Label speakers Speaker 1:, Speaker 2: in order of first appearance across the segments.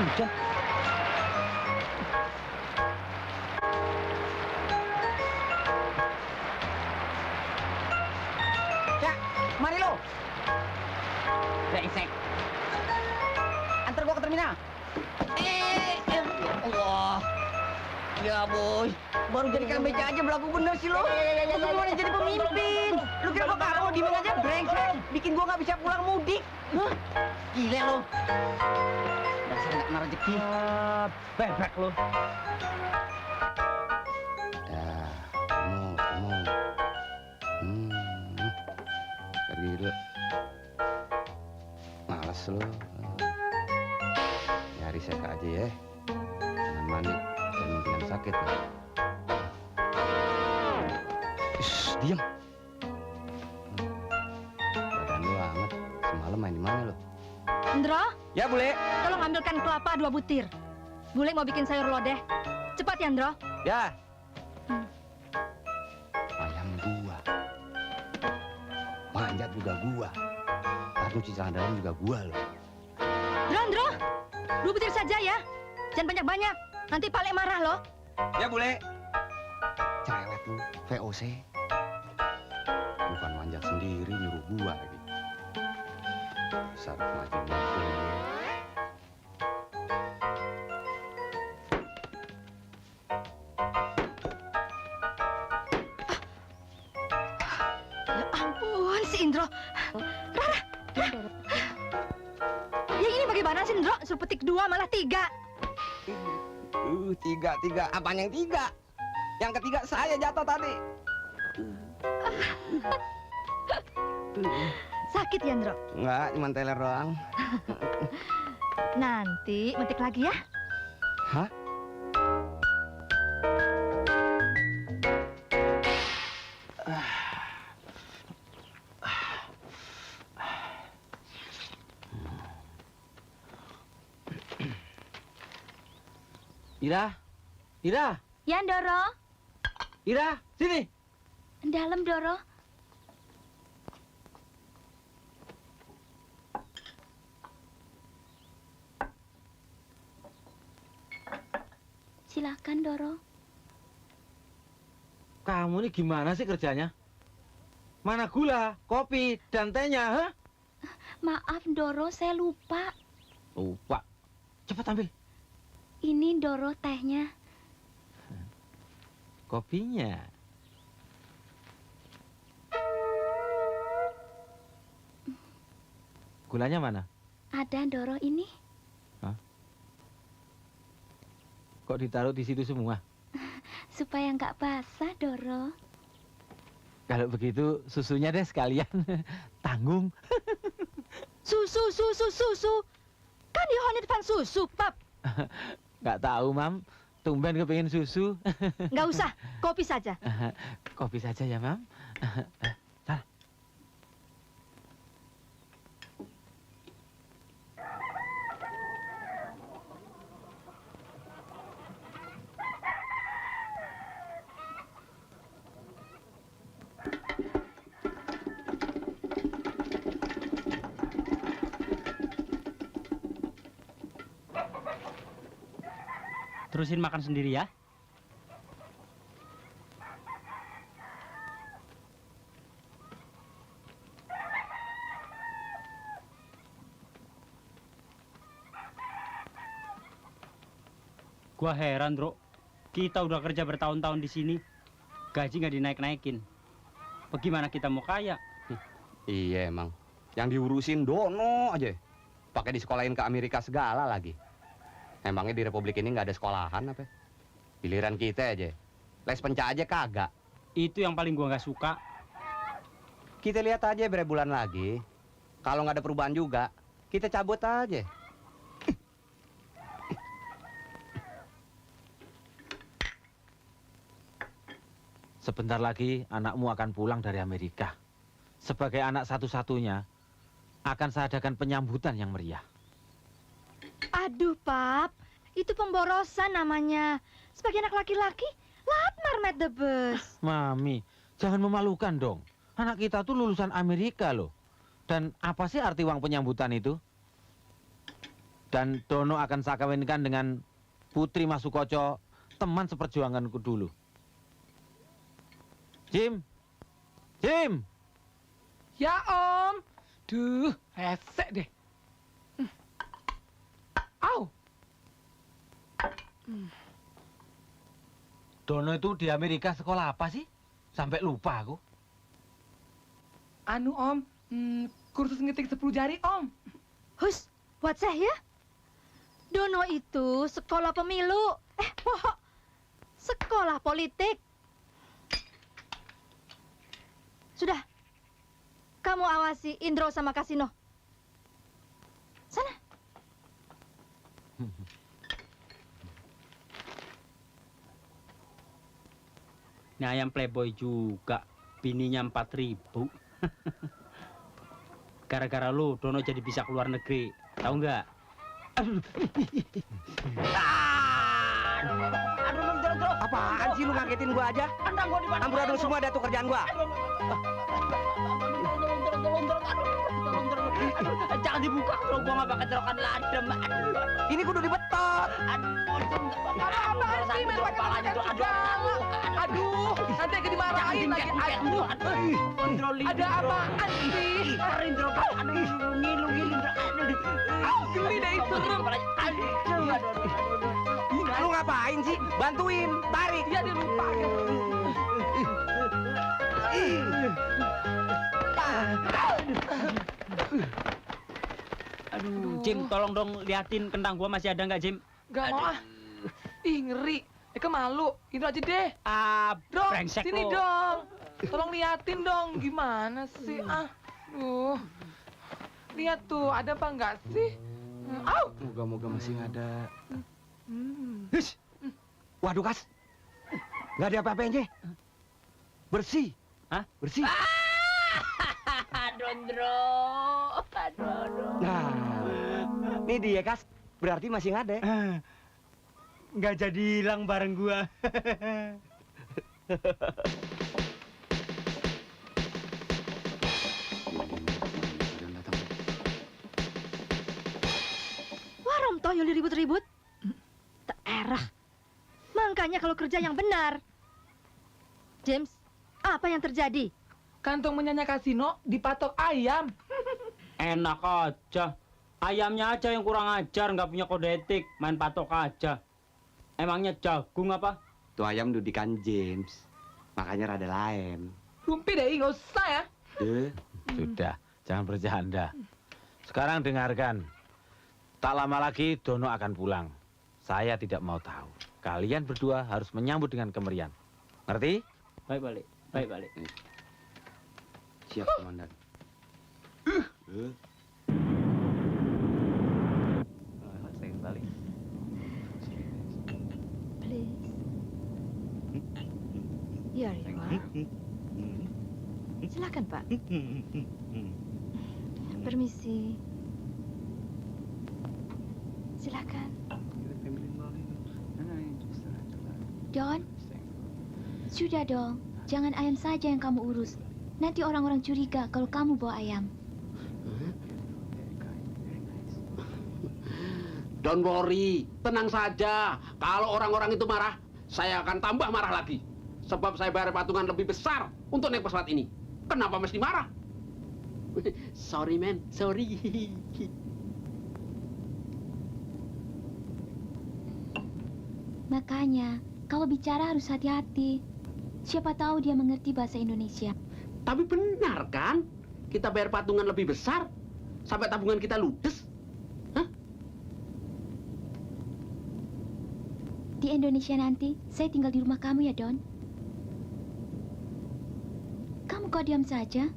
Speaker 1: hujan. Cak, mari lo. Brengsek. Antar gua ke terminal. Allah. Ya boy, baru jadi kang beca aja belagu bener sih lo. Lu gimana jadi pemimpin? Lu kira gua kagak mau diemin aja brengsek? Bikin gua nggak bisa pulang mudik. Hah? Gila lo. Dasar nggak kena rezeki. Bebek lo.
Speaker 2: Ya, kamu. Pergi dulu. Males lo. Nyari sehat aja ya. Jangan mandi. Kemungkinan sakit lo. Shh, diam. Badan lu amat. Semalam main di mana lo?
Speaker 3: Ndro,
Speaker 2: Ya, Bule.
Speaker 3: tolong ambilkan kelapa 2 butir. Bule mau bikin sayur lodeh. Cepat ya, Ndro.
Speaker 2: Ya. Ayam gua. Manjat juga gua. Ntar cuci celana dalam juga gua loh.
Speaker 3: Ndro, 2 butir saja ya. Jangan banyak-banyak. Nanti Pak marah loh.
Speaker 2: Ya, Bule. Cerewet lu, VOC. Bukan manjat sendiri, nyuruh gua lagi. Saat maju maju.
Speaker 3: Ya ampun, si Indro. Rara. Ya ini bagaimana sih, Indro? Suruh petik 2 malah 3.
Speaker 2: Tiga. Apaan yang 3? Yang ketiga saya jatuh tadi.
Speaker 3: Sakit ya, Indro?
Speaker 2: Enggak, cuma teler doang.
Speaker 3: Nanti metik lagi ya.
Speaker 2: Hah? Ira,
Speaker 3: Ya, Ndoro.
Speaker 1: Ira, sini.
Speaker 3: Dalam, Ndoro. Silakan, Ndoro.
Speaker 1: Kamu ini gimana sih kerjanya? Mana gula, kopi, dan tehnya, ha?
Speaker 3: Maaf, Ndoro, saya lupa.
Speaker 1: Lupa. Cepat ambil.
Speaker 3: Ini, Ndoro, tehnya.
Speaker 1: Kopinya. Gulanya mana?
Speaker 3: Ada, Ndoro, ini.
Speaker 1: Kok ditaruh di situ semua?
Speaker 3: Supaya nggak basah, Ndoro.
Speaker 1: Kalau begitu susunya deh sekalian. Tanggung.
Speaker 3: Susu. Kan di Honit susu, Pap.
Speaker 1: Nggak tahu, Mam. Tumben kepingin susu.
Speaker 3: Nggak usah, kopi saja.
Speaker 1: Kopi saja ya, Mam. Salah.
Speaker 4: Terusin makan sendiri ya. Gua heran, Bro. Kita udah kerja bertahun-tahun di sini, gaji nggak dinaik-naikin. Bagaimana kita mau kaya?
Speaker 2: Iya emang. Yang diurusin dono aja. Pakai disekolahin ke Amerika segala lagi. Emangnya di Republik ini nggak ada sekolahan apa? Giliran kita aja. Les penca aja kagak.
Speaker 4: Itu yang paling gua nggak suka.
Speaker 2: Kita lihat aja berapa bulan lagi. Kalau nggak ada perubahan juga, kita cabut aja.
Speaker 1: Sebentar lagi anakmu akan pulang dari Amerika. Sebagai anak satu-satunya, akan saya adakan penyambutan yang meriah.
Speaker 3: Aduh, Pap. Itu pemborosan namanya. Sebagai anak laki-laki, latmar met the bus.
Speaker 1: Mami, jangan memalukan dong. Anak kita tuh lulusan Amerika loh. Dan apa sih arti uang penyambutan itu?
Speaker 5: Dan Dono akan saya kawinkan dengan Putri Masukoco, teman seperjuanganku dulu. Jim! Jim!
Speaker 6: Ya Om. Duh, resek deh. Au.
Speaker 5: Dono itu di Amerika sekolah apa sih? Sampai lupa aku.
Speaker 6: Anu Om, kursus ngetik 10 jari Om.
Speaker 3: Hus, buat saya ya. Dono itu sekolah pemilu. Pohok. Sekolah politik. Sudah. Kamu awasi Indro sama Kasino. Sana.
Speaker 4: Ini ayam playboy juga. Bininya 4.000. Gara-gara lu, Dono jadi bisa keluar negeri. Tahu nggak?
Speaker 1: Aduh, apaan sih lu ngagetin gua aja? Amburadul semua ada tuh kerjaan gua.
Speaker 7: Jangan dibuka kalau gua nggak bakal cerokan ladem.
Speaker 1: Ini kudu dibetot.
Speaker 6: Apaan sih main pakai aduh, nanti akan dimarahin lagi. Aduh, ada apaan sih?
Speaker 7: Indro, aduh, ngilu,
Speaker 6: Geli deh itu.
Speaker 1: Lu ngapain sih? Bantuin, tarik.
Speaker 6: Iya dia lupa.
Speaker 4: Aduh, Jim, tolong dong liatin kentang gua masih ada nggak, Jim?
Speaker 6: Gak mau ah. Ih ngeri. Eka malu. Itu aja deh. Dong,
Speaker 4: Brengsek
Speaker 6: sini
Speaker 4: lo.
Speaker 6: dong. Tolong liatin dong. Gimana sih? Lihat tuh, ada apa enggak sih? Au!
Speaker 2: Moga-moga masih ada.
Speaker 1: Hus. Waduh, Kas. Nggak ada apa-apanya. Bersih.
Speaker 4: Hah?
Speaker 1: Bersih.
Speaker 7: Dondro, aduh.
Speaker 1: Nah, ini dia, Kas. Berarti masih ada.
Speaker 4: Nggak jadi hilang bareng gua.
Speaker 3: Warom toh Yuli ribut-ribut. Tak erah. Makanya kalau kerja yang benar. James, apa yang terjadi?
Speaker 6: Kantong menyanyi kasino dipatok ayam.
Speaker 4: Enak aja. Ayamnya aja yang kurang ajar, nggak punya kode etik, main patok aja. Emangnya jagung apa?
Speaker 2: Tuh ayam dudikan James. Makanya rada lain.
Speaker 6: Rumpi deh, nggak usah ya.
Speaker 5: Sudah, jangan bercanda. Sekarang dengarkan. Tak lama lagi Dono akan pulang. Saya tidak mau tahu. Kalian berdua harus menyambut dengan kemerian. Ngerti?
Speaker 4: Baik balik, baik balik.
Speaker 2: Siap, Komandan.
Speaker 5: Saya balik.
Speaker 3: Please. Here you are. Silakan, Pak. Permisi. Silakan.
Speaker 8: Don, sudah dong. Jangan ayam saja yang kamu urus. Nanti orang-orang curiga kalau kamu bawa ayam.
Speaker 7: Don't worry, tenang saja. Kalau orang-orang itu marah, saya akan tambah marah lagi. Sebab saya bayar patungan lebih besar untuk naik pesawat ini. Kenapa mesti marah? Sorry, man. Sorry.
Speaker 8: Makanya, kalau bicara harus hati-hati. Siapa tahu dia mengerti bahasa Indonesia.
Speaker 7: Tapi benar kan? Kita bayar patungan lebih besar sampai tabungan kita ludes. Hah?
Speaker 8: Di Indonesia nanti, saya tinggal di rumah kamu ya, Don. Kamu kok diam saja?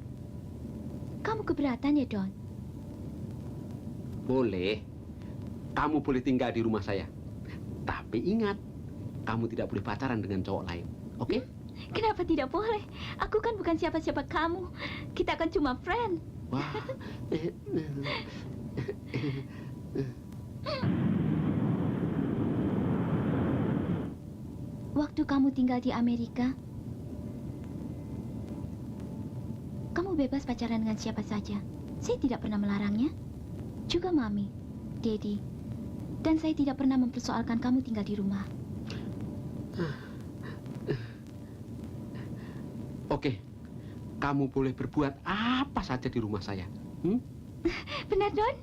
Speaker 8: Kamu keberatan ya, Don?
Speaker 7: Boleh. Kamu boleh tinggal di rumah saya. Tapi ingat, kamu tidak boleh pacaran dengan cowok lain. Oke?
Speaker 8: Kenapa tidak boleh? Aku kan bukan siapa-siapa kamu. Kita kan cuma friend.
Speaker 7: Wah.
Speaker 8: Waktu kamu tinggal di Amerika, kamu bebas pacaran dengan siapa saja. Saya tidak pernah melarangnya. Juga Mami, Daddy, Dan saya tidak pernah mempersoalkan kamu tinggal di rumah.
Speaker 7: Oke, kamu boleh berbuat apa saja di rumah saya.
Speaker 8: Benar, Don?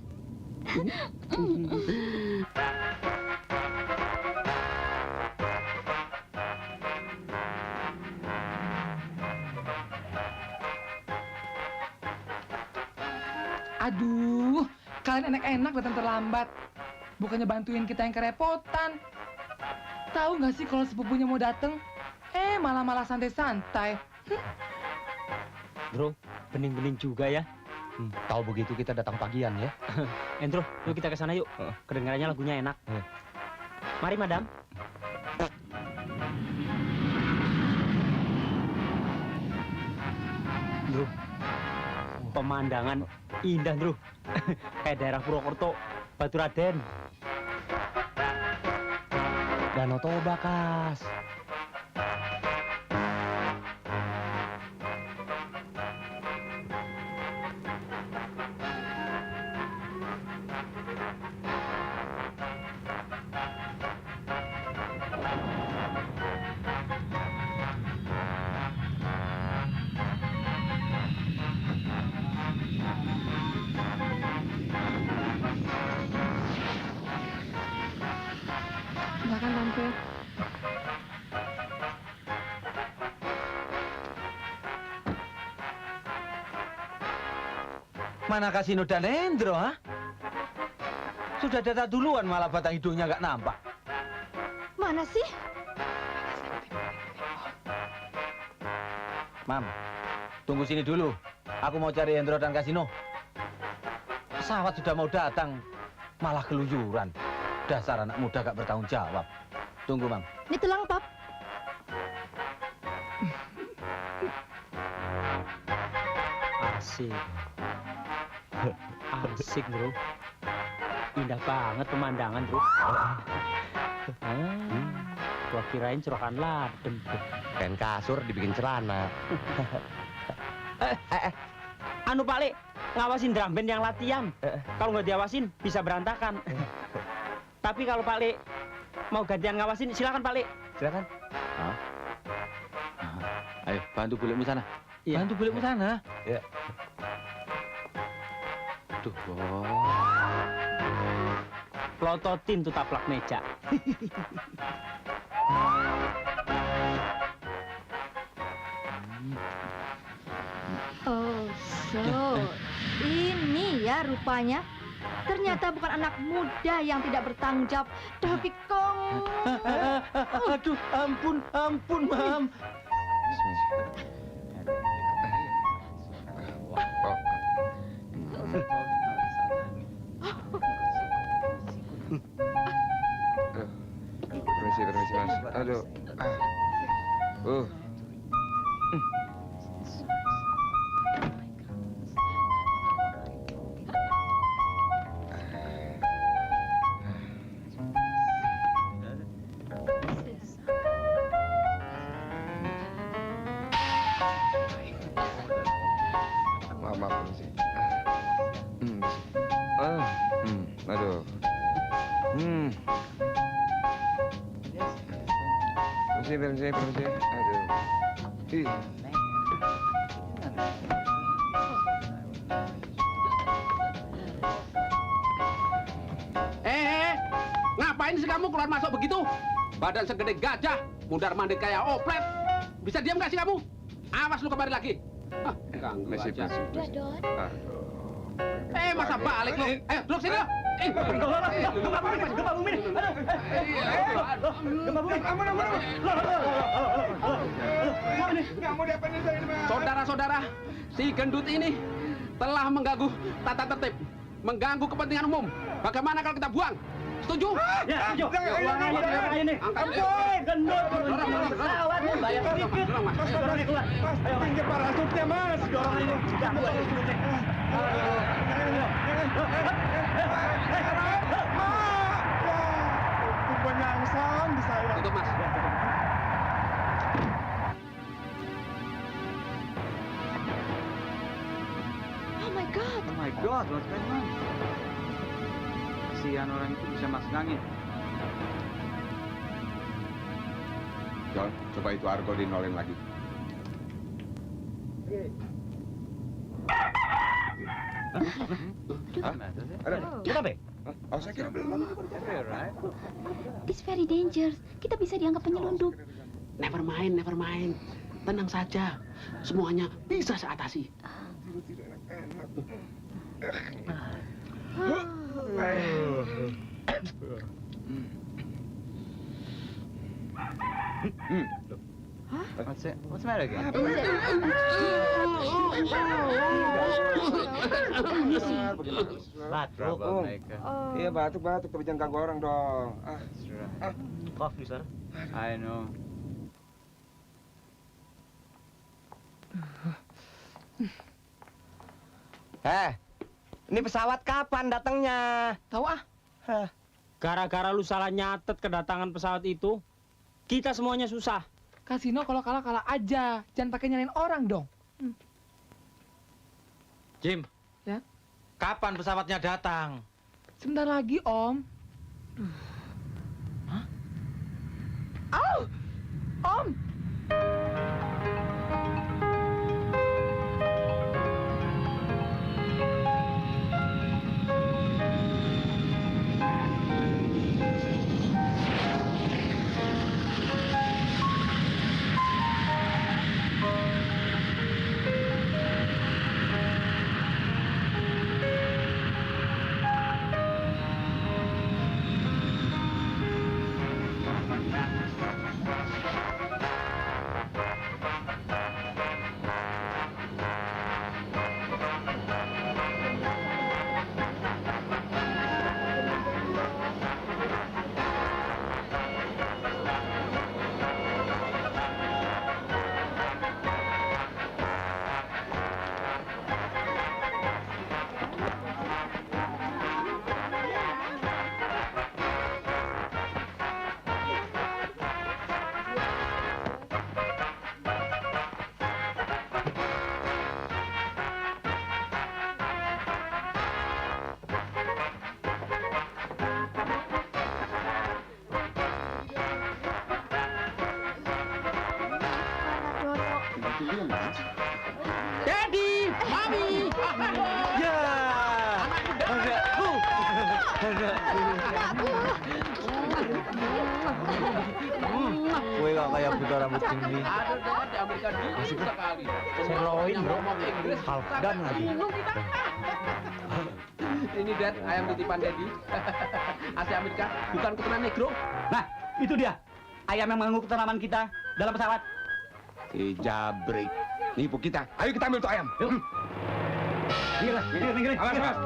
Speaker 6: Aduh, kalian enak-enak datang terlambat. Bukannya bantuin kita yang kerepotan. Tahu nggak sih kalau sepupunya mau datang? Malah santai-santai.
Speaker 4: Bro, bening-bening juga ya.
Speaker 2: Tahu begitu kita datang pagian ya.
Speaker 4: Endro, yuk kita ke sana yuk. Kedengarannya lagunya enak. Mari, Madam. Bro, pemandangan indah, Bro. Kayak daerah Purwokerto, Baturaden.
Speaker 2: Danau Toba, Kas.
Speaker 6: Silakan, Tante.
Speaker 5: Mana Kasino dan Endro, ha? Sudah datang duluan malah batang hidungnya nggak nampak.
Speaker 3: Mana sih?
Speaker 5: Mam, tunggu sini dulu. Aku mau cari Endro dan Kasino. Pesawat sudah mau datang, malah keluyuran. Dasar anak muda gak bertanggung jawab. Tunggu, Mam.
Speaker 3: Ini tulang, Pap.
Speaker 4: Asik. Asik, Bro. Indah banget pemandangan, Bro. Gua kirain cerokan ladem.
Speaker 2: Kain kasur dibikin celana.
Speaker 4: Anu Pak Le, ngawasin drum band yang latihan. Kalau nggak diawasin bisa berantakan. Tapi kalau Pak Le mau gantian ngawasin, silakan Pak Le.
Speaker 5: Silakan. Ayo, bantu bulikmu sana.
Speaker 4: Iya.
Speaker 5: Bantu bulikmu sana.
Speaker 2: Ya.
Speaker 5: Aduh,
Speaker 4: Plototin tuh taplak meja.
Speaker 3: Oh, so. Ini ya rupanya. Ternyata bukan anak muda yang tidak bertanggung jawab, tapi kamu.
Speaker 5: Aduh, ampun, Mam.
Speaker 9: Permisi Mas. Aduh. Maaf, permisi. Aduh. Permisi. Aduh. Ih.
Speaker 7: Ngapain sih kamu keluar masuk begitu? Badan segede gajah, mundar-mandir kayak oplet. Bisa diam nggak sih kamu? Awas lu kembali lagi. Ganggu aja.
Speaker 8: Sudah, Don.
Speaker 7: Masa balik lu? Duduk sini lu. Saudara-saudara, si gendut ini telah mengganggu tata tertib, mengganggu kepentingan umum. Bagaimana kalau kita buang? Setuju?
Speaker 4: Ya, setuju. Buang aja nih. Gendut. Pesawat bayar sedikit. Dorong keluar. Ayo, pinggir parasutnya, Mas. Dorong ini.
Speaker 9: Penyangsang di saya.
Speaker 7: Tutup, Mas.
Speaker 3: Oh my God.
Speaker 9: Oh my God, what's going on?
Speaker 5: kasihan orang itu bisa masuk angin.
Speaker 9: John, coba itu Argo dinolin lagi. Ada?
Speaker 4: Kenapa?
Speaker 9: Oh, saya kira belum.
Speaker 8: This very dangerous. Kita bisa dianggap penyelundup.
Speaker 7: Never mind, never mind. Tenang saja. Semuanya bisa saya atasi.
Speaker 5: What's the matter again?
Speaker 9: Batuk. Iya, batuk-batuk, tapi jangan ganggu orang dong.
Speaker 4: Coffee, sir.
Speaker 5: I know.
Speaker 1: Ini pesawat kapan datangnya?
Speaker 6: Tahu ah?
Speaker 4: Gara-gara lu salah nyatet kedatangan pesawat itu, kita semuanya susah.
Speaker 6: Kasino kalau kalah aja. Jangan pakai nyalain orang dong.
Speaker 5: Jim.
Speaker 6: Ya?
Speaker 5: Kapan pesawatnya datang?
Speaker 6: Sebentar lagi, Om. Hah? Au! Om!
Speaker 1: Daddy, Mami. Ya.
Speaker 5: Gue gak kayak buta rambut tinggi.
Speaker 7: Ada Dad, di Amerika dingin sekali.
Speaker 4: Sirloin, bro.
Speaker 7: Ngomong Inggris.
Speaker 4: Half done lagi.
Speaker 7: Ini Dad, ayam titipan Daddy. Asia Amerika, bukan keturunan negro.
Speaker 4: Nah, itu dia. Ayam yang mengganggu ketenangan kita dalam pesawat.
Speaker 9: Si Jabrik. Nipu kita. Ayo kita ambil tuh ayam.
Speaker 4: Minggir.
Speaker 9: Awas, awas.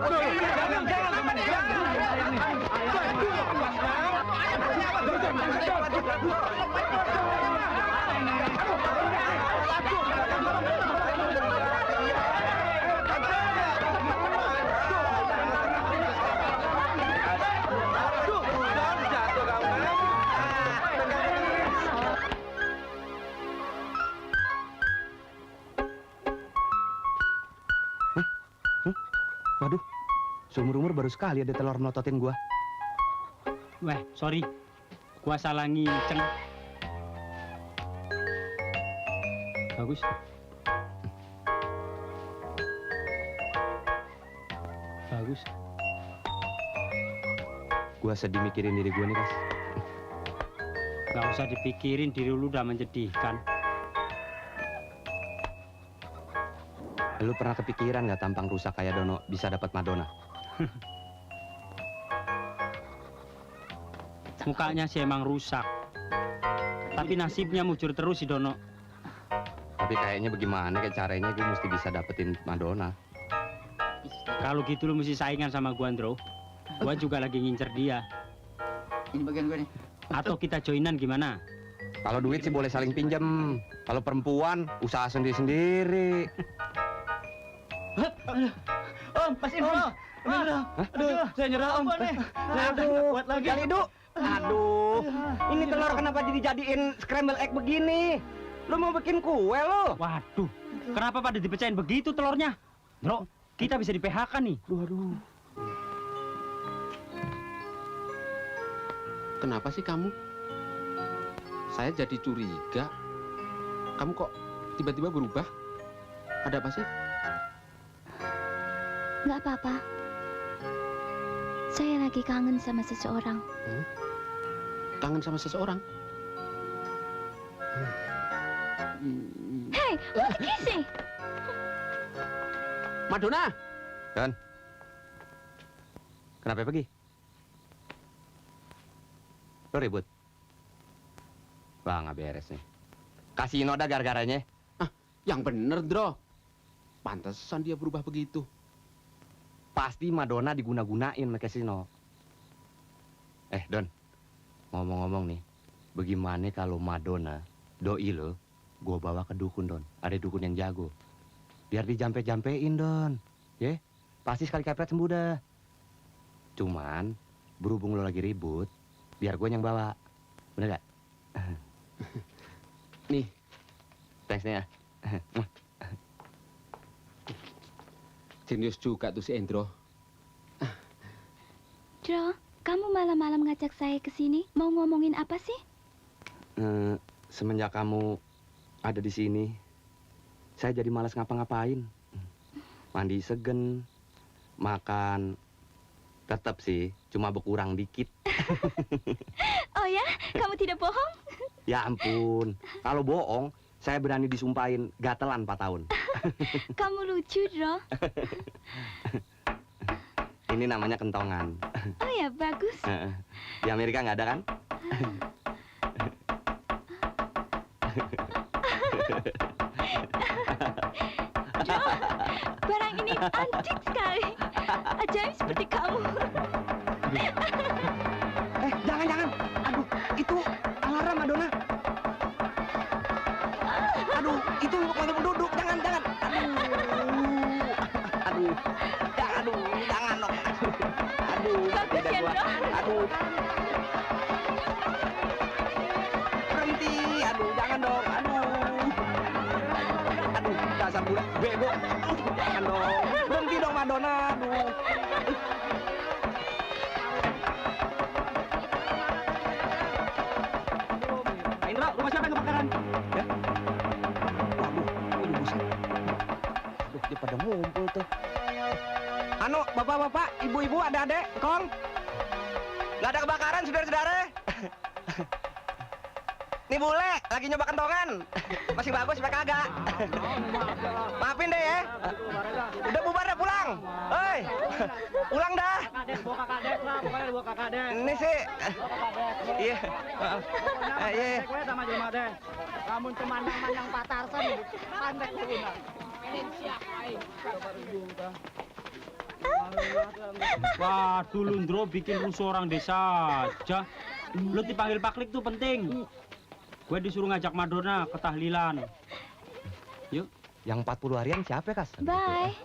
Speaker 2: Waduh, seumur-umur baru sekali ada telur melototin gua.
Speaker 4: Weh, sorry. Gua salah nginceng. Bagus. Bagus.
Speaker 2: Gua sedih mikirin diri gua nih, Kas.
Speaker 4: Gak usah dipikirin, diri lu udah menjadikan.
Speaker 2: Lu pernah kepikiran nggak tampang rusak kayak Dono bisa dapat Madonna?
Speaker 4: Mukanya sih emang rusak. Tapi nasibnya mujur terus si Dono.
Speaker 2: Tapi kayaknya bagaimana kayak caranya gue mesti bisa dapetin Madonna.
Speaker 4: Kalau gitu lu mesti saingan sama gua, Andro. Gua juga lagi ngincer dia.
Speaker 1: Ini bagian gue nih.
Speaker 4: Atau kita joinan gimana?
Speaker 2: Kalau duit sih boleh saling pinjam. Kalau perempuan usaha sendiri-sendiri.
Speaker 1: Om, pasin Om. Aduh, saya nyerah Om. Saya udah nggak kuat lagi. Kalidu. Aduh, ini telur kenapa dijadiin scramble egg begini? Lu mau bikin kue lo?
Speaker 4: Waduh, kenapa pada dipecahin begitu telurnya? Bro, kita bisa di PHK nih.
Speaker 1: Aduh.
Speaker 7: Kenapa sih kamu? Saya jadi curiga. Kamu kok tiba-tiba berubah? Ada apa sih?
Speaker 8: Nggak apa-apa. Saya lagi kangen sama seseorang.
Speaker 7: Kangen sama seseorang?
Speaker 8: Hey, what's kissing?
Speaker 7: Madonna!
Speaker 2: Don. Kenapa pergi? Lo ribut? Wah, nggak beres nih. Kasino dah gara-garanya.
Speaker 7: Yang bener, Dro. Pantesan dia berubah begitu.
Speaker 2: Pasti Madonna diguna-gunain sama kasino. Don. Ngomong-ngomong nih. Bagaimana kalau Madonna, doi lo, gue bawa ke dukun, Don. Ada dukun yang jago. Biar dijampe-jampein, Don. Ya? Pasti sekali kepret sembuh dah. Cuman, berhubung lo lagi ribut, biar gue yang bawa. Bener gak?
Speaker 7: Nih.
Speaker 2: Thanks nih ya.
Speaker 7: Jenius juga tuh si Endro.
Speaker 8: Dro, kamu malam-malam ngajak saya ke sini. Mau ngomongin apa sih?
Speaker 2: Semenjak kamu ada di sini, saya jadi malas ngapa-ngapain. Mandi segen, makan, tetap sih, cuma berkurang dikit.
Speaker 8: Oh ya? Kamu tidak bohong?
Speaker 2: Ya ampun, kalau bohong, saya berani disumpahin gatelan 4 tahun.
Speaker 8: Kamu lucu, Dro.
Speaker 2: Ini namanya kentongan.
Speaker 8: Oh ya, bagus.
Speaker 2: Di Amerika nggak ada kan?
Speaker 8: Dro, barang ini antik sekali. Ajaib seperti kamu.
Speaker 1: Jangan. Aduh, itu alarm Madonna. Aduh, itu pokoknya penduduk. Jangan. Aduh, jangan dong. Aduh,
Speaker 8: Bagus ya, Dro.
Speaker 1: Aduh. Berhenti. Aduh, jangan dong. Aduh, dasar bule bego. Jangan dong. Berhenti dong Madonna. Aduh.
Speaker 4: Indra, rumah siapa yang kebakaran?
Speaker 1: Ya? Waduh, buset. Aduh, dia pada ngumpul tuh. Anu, bapak-bapak, ibu-ibu, adik-adik, kong. Nggak ada kebakaran, saudara-saudara. Nih bule, lagi nyoba kentongan. Masih bagus, apa kagak? Maafin deh ya. Udah bubar dah, pulang. Hei, pulang dah. Ini sih. Iya. Iya.
Speaker 4: Kamu cuma yang patarsan, pandai guna. Waduh, Lundro bikin rusuh orang desa aja. Lu dipanggil Paklik tuh penting. Gue disuruh ngajak Madonna ke tahlilan. Yuk.
Speaker 2: Yang 40 harian siapa, Kas?
Speaker 8: Bye.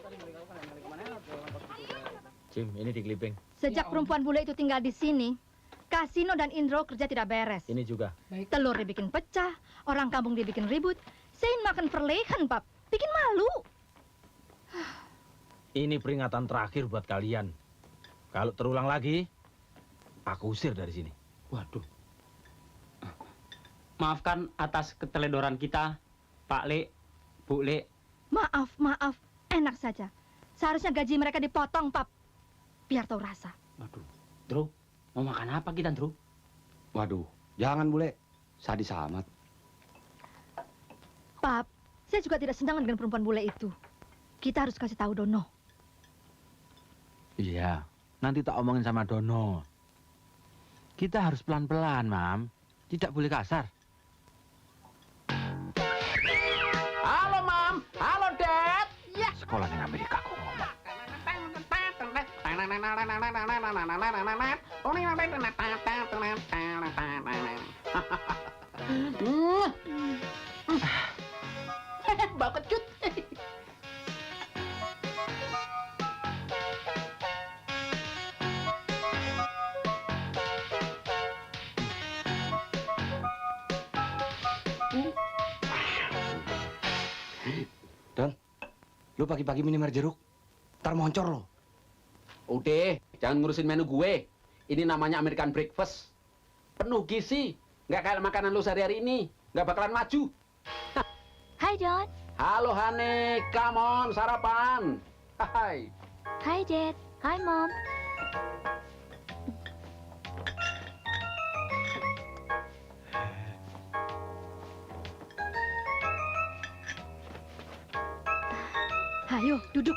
Speaker 5: Jim, ini di Keliping.
Speaker 3: Sejak perempuan bule itu tinggal di sini, Kasino dan Indro kerja tidak beres.
Speaker 5: Ini juga.
Speaker 3: Telur dibikin pecah, orang kampung dibikin ribut. Sein makan perlehan, Pap. Bikin malu.
Speaker 5: Ini peringatan terakhir buat kalian. Kalau terulang lagi, aku usir dari sini.
Speaker 4: Waduh. Maafkan atas keteledoran kita, Pak Le, Bu Le.
Speaker 3: Maaf. Enak saja. Seharusnya gaji mereka dipotong, Pap. Biar tahu rasa.
Speaker 4: Waduh. Dro, mau makan apa kita, Dro?
Speaker 2: Waduh, jangan bule. Sadis amat.
Speaker 3: Pap, saya juga tidak senang dengan perempuan bule itu. Kita harus kasih tahu Dono.
Speaker 5: Iya, nanti tak omongin sama Dono. Kita harus pelan-pelan, Mam. Tidak boleh kasar.
Speaker 7: Halo, Mam. Halo, Dad. Ya.
Speaker 5: Sekolah di Amerika kok ngomong.
Speaker 7: Bau kecut.
Speaker 2: Don, lu pagi-pagi minum air jeruk. Ntar moncor lo.
Speaker 7: Udah, jangan ngurusin menu gue. Ini namanya American breakfast. penuh gizi. Nggak kayak makanan lu sehari-hari ini. Nggak bakalan maju.
Speaker 8: Hai, Don.
Speaker 7: Halo, Hane. Come on, sarapan. Hai.
Speaker 8: Hai, Dad. Hai, Mom.
Speaker 3: Ayo, duduk.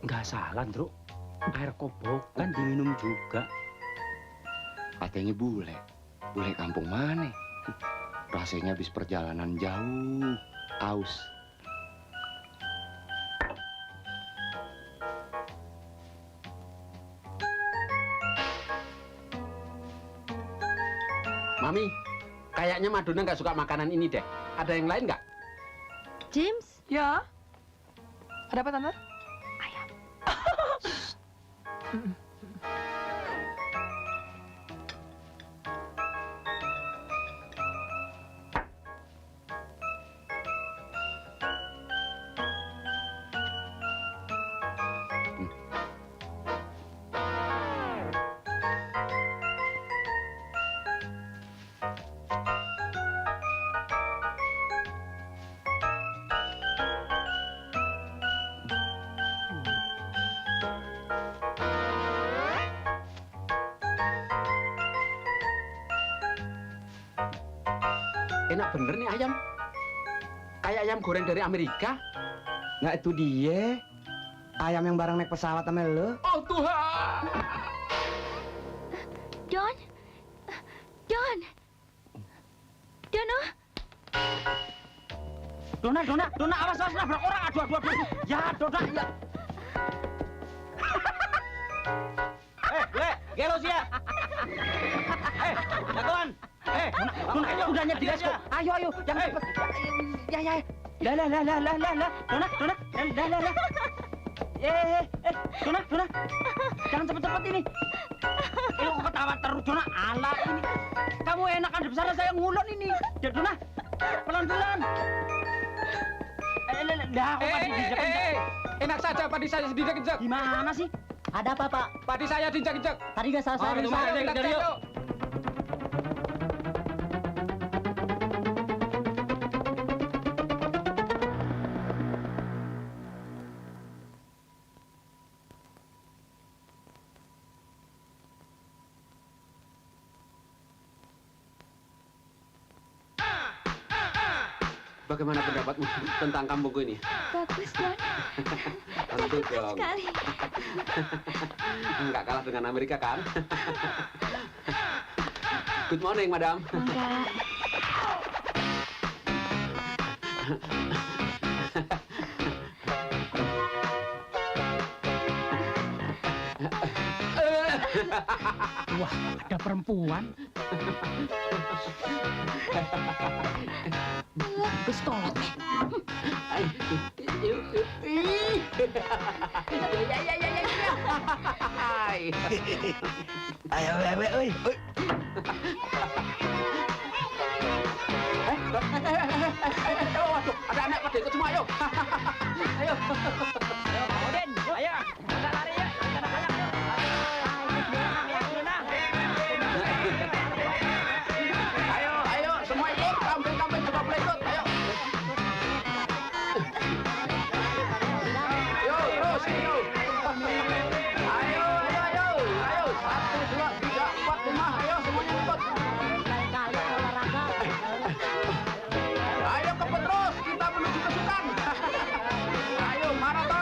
Speaker 4: Nggak salah, Ndro. Air kobokan diminum juga.
Speaker 9: Katanya bule. Bule kampung mana? Rasanya habis perjalanan jauh. Aus.
Speaker 7: Mami, kayaknya Madonna nggak suka makanan ini deh. Ada yang lain nggak?
Speaker 3: James,
Speaker 6: Ya? Ada apa, Tante?
Speaker 7: Enak bener nih ayam. Kayak ayam goreng dari Amerika.
Speaker 1: Nggak itu dia. Ayam yang bareng naik pesawat sama lo.
Speaker 7: Oh Tuhan.
Speaker 8: Don? Don? Dono?
Speaker 4: Dona, awas nabrak orang. Aduh. Ya, Dona, ya. Gelo sih ya. Kawan. Dona, udah nyedias kok.
Speaker 1: Ayo, yang cepet. Ya. Lah.
Speaker 4: Dona. Dona. Jangan cepet-cepet ini. Ini kok ketawa terus, Dona. Ala ini. Kamu enakan di sana saya ngulon ini. Dona, pelan-pelan. Dah, kok padi dijek-jek.
Speaker 7: Enak saja padi saya dijek-jek.
Speaker 4: Gimana sih?
Speaker 1: Ada apa, Pak?
Speaker 7: Padi saya dijek-jek.
Speaker 1: Tadi nggak salah saya.
Speaker 7: Kita cek yuk. Bagaimana pendapatmu tentang kampungku ini?
Speaker 8: Bagus, Don.
Speaker 7: Tentu dong.
Speaker 8: Sekali.
Speaker 7: Nggak kalah dengan Amerika kan? Good morning, madam.
Speaker 8: Enggak.
Speaker 4: Wah, ada perempuan.
Speaker 1: Terus kolot. Ayo, bebe, oi.
Speaker 7: Waduh, ada anak pada ikut semua, ayo. Ayo.
Speaker 4: Odin, ayo. Kita lari ya.
Speaker 7: Ayo, semua ikut. Kambing juga boleh ikut. Ayo. Yo, terus, ayo. Ayo. 1, 2, 3, 4, 5. Ayo, semuanya ikut. Ayo, kepet terus. Kita menuju kesukaan. Ayo, maraton.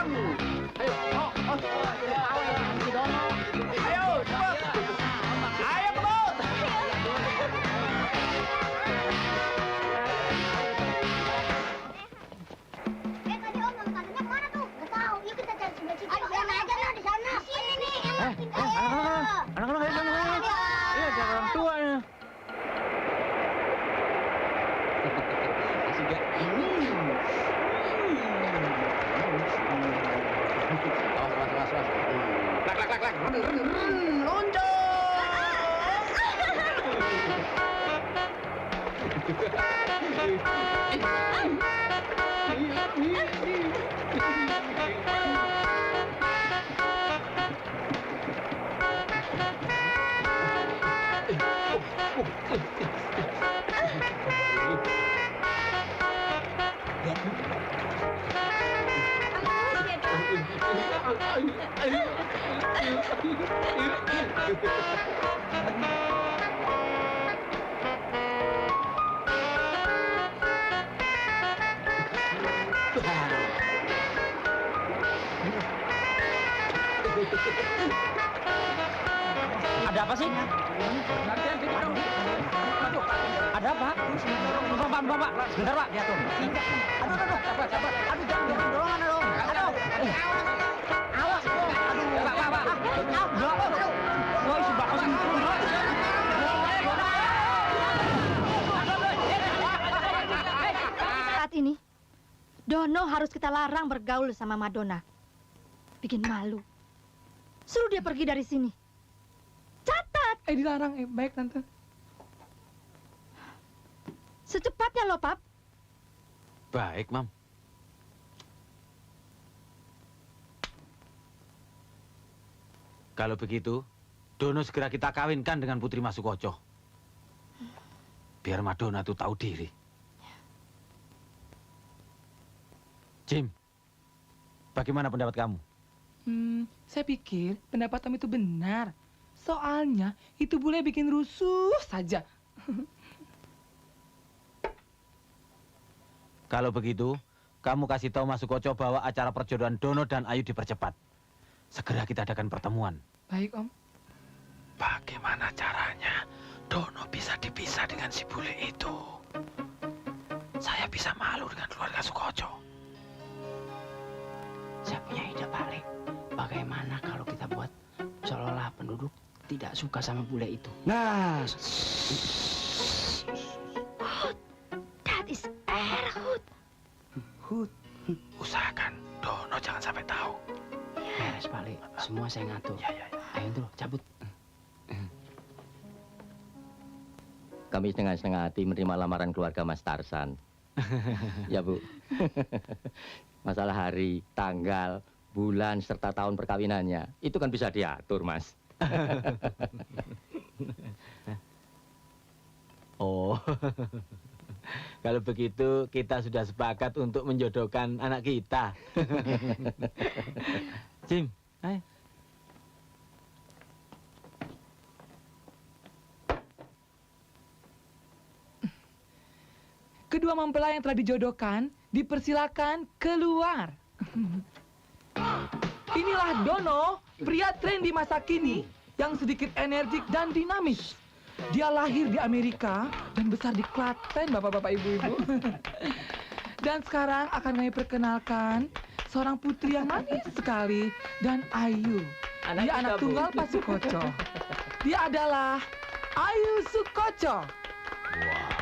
Speaker 4: Ada apa sih? Ada apa? Bapak. Sebentar, Pak.
Speaker 1: Lihat tuh. Aduh, jangan dorongan dong. Aduh. Awas. Aduh, Pak.
Speaker 4: Woi, si Bapak sing turun, Bro.
Speaker 3: Saat ini, Dono harus kita larang bergaul sama Madonna. Bikin malu. Suruh dia pergi dari sini. Catat!
Speaker 6: Dilarang. Baik, Tante.
Speaker 3: Secepatnya loh, Pap.
Speaker 5: Baik, Mam. Kalau begitu, Dono segera kita kawinkan dengan Putri Masukoco. Biar Madonna tuh tahu diri. Jim, bagaimana pendapat kamu?
Speaker 6: Saya pikir pendapat Om itu benar. Soalnya itu bule bikin rusuh saja.
Speaker 5: Kalau begitu, kamu kasih tahu Masukoco bahwa acara perjodohan Dono dan Ayu dipercepat. Segera kita adakan pertemuan.
Speaker 6: Baik, Om.
Speaker 5: Bagaimana caranya Dono bisa dipisah dengan si bule itu? Saya bisa malu dengan keluarga Sukoco.
Speaker 10: Saya punya ide, Pak Le. Bagaimana kalau kita buat seolah-olah penduduk tidak suka sama bule itu?
Speaker 9: Nah,
Speaker 3: That is Erhut.
Speaker 9: Hud.
Speaker 5: Usahakan Dono jangan sampai tahu.
Speaker 10: Beres, Pak Le. Semua saya ngatur.
Speaker 5: Ya.
Speaker 10: Ayo tuh, cabut.
Speaker 1: Kami setengah hati menerima lamaran keluarga Mas Tarsan. Ya, Bu. Masalah hari, tanggal, bulan, serta tahun perkawinannya, itu kan bisa diatur, Mas.
Speaker 5: Oh, kalau begitu kita sudah sepakat untuk menjodohkan anak kita. Jim, ayo.
Speaker 6: Kedua mempelai yang telah dijodohkan dipersilakan keluar. Inilah Dono, pria trendy masa kini yang sedikit energik dan dinamis. Dia lahir di Amerika dan besar di Klaten, bapak-bapak, ibu-ibu. Dan sekarang akan kami perkenalkan seorang putri yang manis sekali dan ayu. Dia anak tunggal Pak Sukoco. Dia adalah Ayu Sukoco.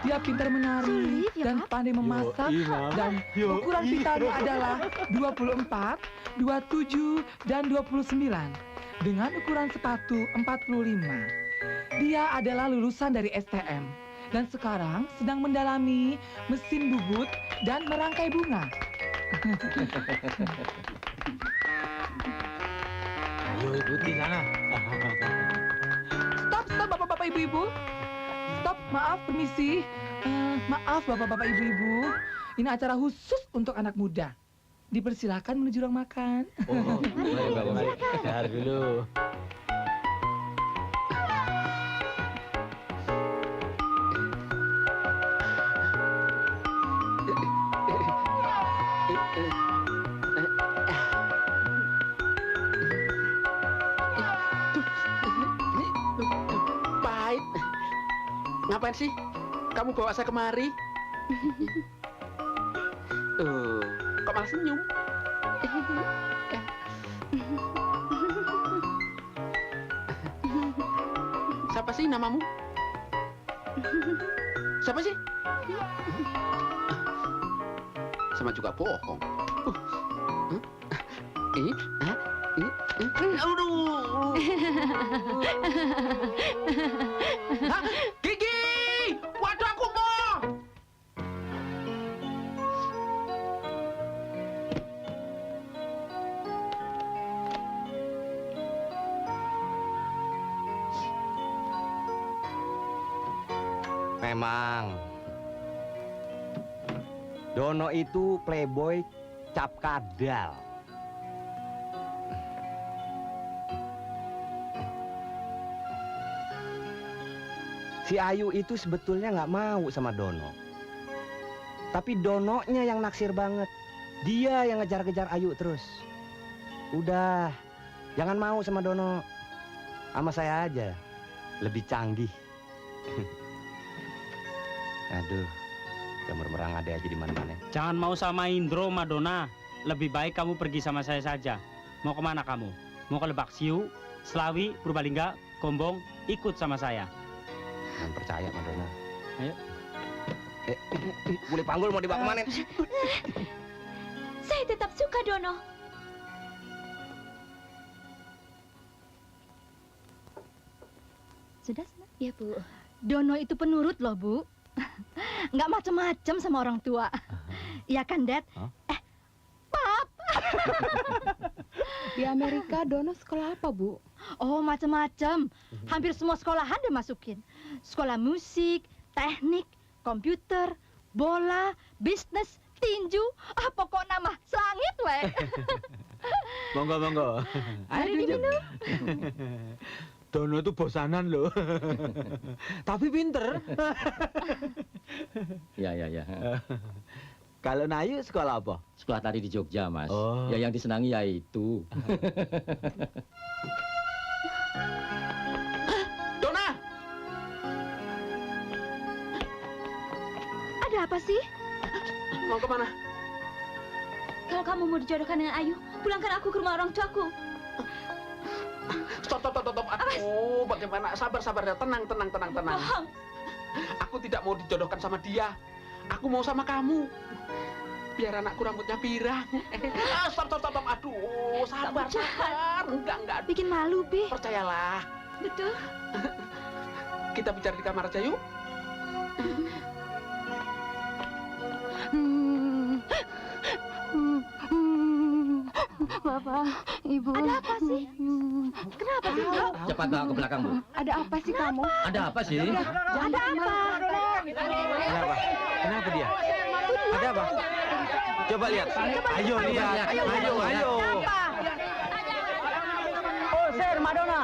Speaker 6: Dia pintar menari
Speaker 3: Sulit ya,
Speaker 6: dan
Speaker 3: Pak?
Speaker 6: pandai memasak dan ukuran pitanya adalah 24, 27, dan 29 dengan ukuran sepatu 45. Dia adalah lulusan dari STM dan sekarang sedang mendalami mesin bubut dan merangkai bunga.
Speaker 5: Ayo ikuti sana.
Speaker 6: Stop, bapak-bapak, ibu-ibu. Stop, maaf, permisi. Maaf, bapak-bapak, ibu-ibu. Ini acara khusus untuk anak muda. Dipersilakan menuju ruang makan.
Speaker 5: Oh, mari. Dahar dulu.
Speaker 7: Pahit. Ngapain sih? Kamu bawa saya kemari? Kok malah senyum? Siapa sih namamu? Siapa sih? Sama juga bohong. Aduh. Hah? Gigi! Waduh, aku mau!
Speaker 2: Memang. Dono itu playboy cap kadal. Si Ayu itu sebetulnya nggak mau sama Dono. Tapi Dononya yang naksir banget. Dia yang ngejar-ngejar Ayu terus. Udah, jangan mau sama Dono. Sama saya aja. Lebih canggih. Aduh, jamur merang ada aja di mana-mana.
Speaker 4: Jangan mau sama Indro, Madonna. Lebih baik kamu pergi sama saya saja. Mau kemana kamu? Mau ke Lebak Siu, Selawi, Purbalingga, Gombong? Ikut sama saya.
Speaker 2: Jangan percaya, Madonna.
Speaker 4: Ayo.
Speaker 2: Boleh panggul mau dibawa kemana?
Speaker 8: Saya tetap suka Dono.
Speaker 3: Sudah?
Speaker 8: Ya, Bu.
Speaker 3: Dono itu penurut loh, Bu. Nggak macem-macem sama orang tua. Iya kan, Dad?
Speaker 5: Hah?
Speaker 3: Pap.
Speaker 11: Di Amerika Dono sekolah apa, Bu?
Speaker 3: Oh, macem-macem. Hampir semua sekolahan dia masukin. Sekolah musik, teknik, komputer, bola, bisnis, tinju. Pokok nama selangit, weh.
Speaker 5: Monggo, monggo.
Speaker 3: Mari diminum.
Speaker 5: Dono itu bosanan loh. Tapi pinter.
Speaker 12: Ya.
Speaker 5: Kalau Nayu sekolah apa?
Speaker 12: Sekolah tari di Jogja, Mas.
Speaker 5: Oh.
Speaker 12: Ya yang disenangi ya itu.
Speaker 7: Dona!
Speaker 3: Ada apa sih?
Speaker 7: Mau kemana?
Speaker 8: Kalau kamu mau dijodohkan dengan Ayu, pulangkan aku ke rumah orang tuaku.
Speaker 7: Stop. Aduh, bagaimana? Sabar. Tenang.
Speaker 8: Bohong.
Speaker 7: Aku tidak mau dijodohkan sama dia. Aku mau sama kamu. Biar anakku rambutnya pirang. Stop. Aduh, sabar. Enggak.
Speaker 3: Bikin malu, Bi.
Speaker 7: Percayalah.
Speaker 8: Betul.
Speaker 7: Kita bicara di kamar aja yuk.
Speaker 11: Bapak, Ibu.
Speaker 3: Ada apa sih? Kenapa sih, Bro?
Speaker 12: Cepat bawa ke belakang, Bu.
Speaker 11: Ada apa sih kamu?
Speaker 12: Ada apa sih?
Speaker 3: Ada apa?
Speaker 5: Kenapa? Kenapa dia? Ada apa? Coba lihat. Ayo lihat. Ayo.
Speaker 1: Oser Madonna.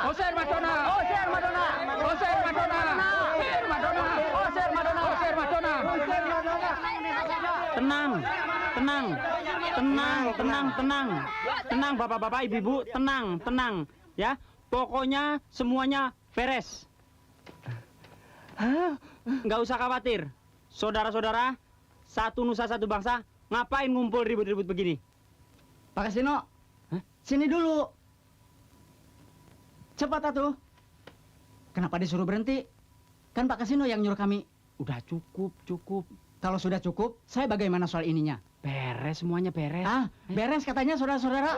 Speaker 4: Tenang, bapak-bapak, ibu-ibu, tenang, ya. Pokoknya semuanya beres. Nggak usah khawatir. Saudara-saudara, satu nusa satu bangsa, ngapain ngumpul ribut-ribut begini?
Speaker 1: Pak Kasino, sini dulu. Cepat atuh. Kenapa disuruh berhenti? Kan Pak Kasino yang nyuruh kami.
Speaker 4: Udah cukup.
Speaker 1: Kalau sudah cukup, saya bagaimana soal ininya?
Speaker 4: Beres, semuanya beres.
Speaker 1: Beres katanya saudara-saudara.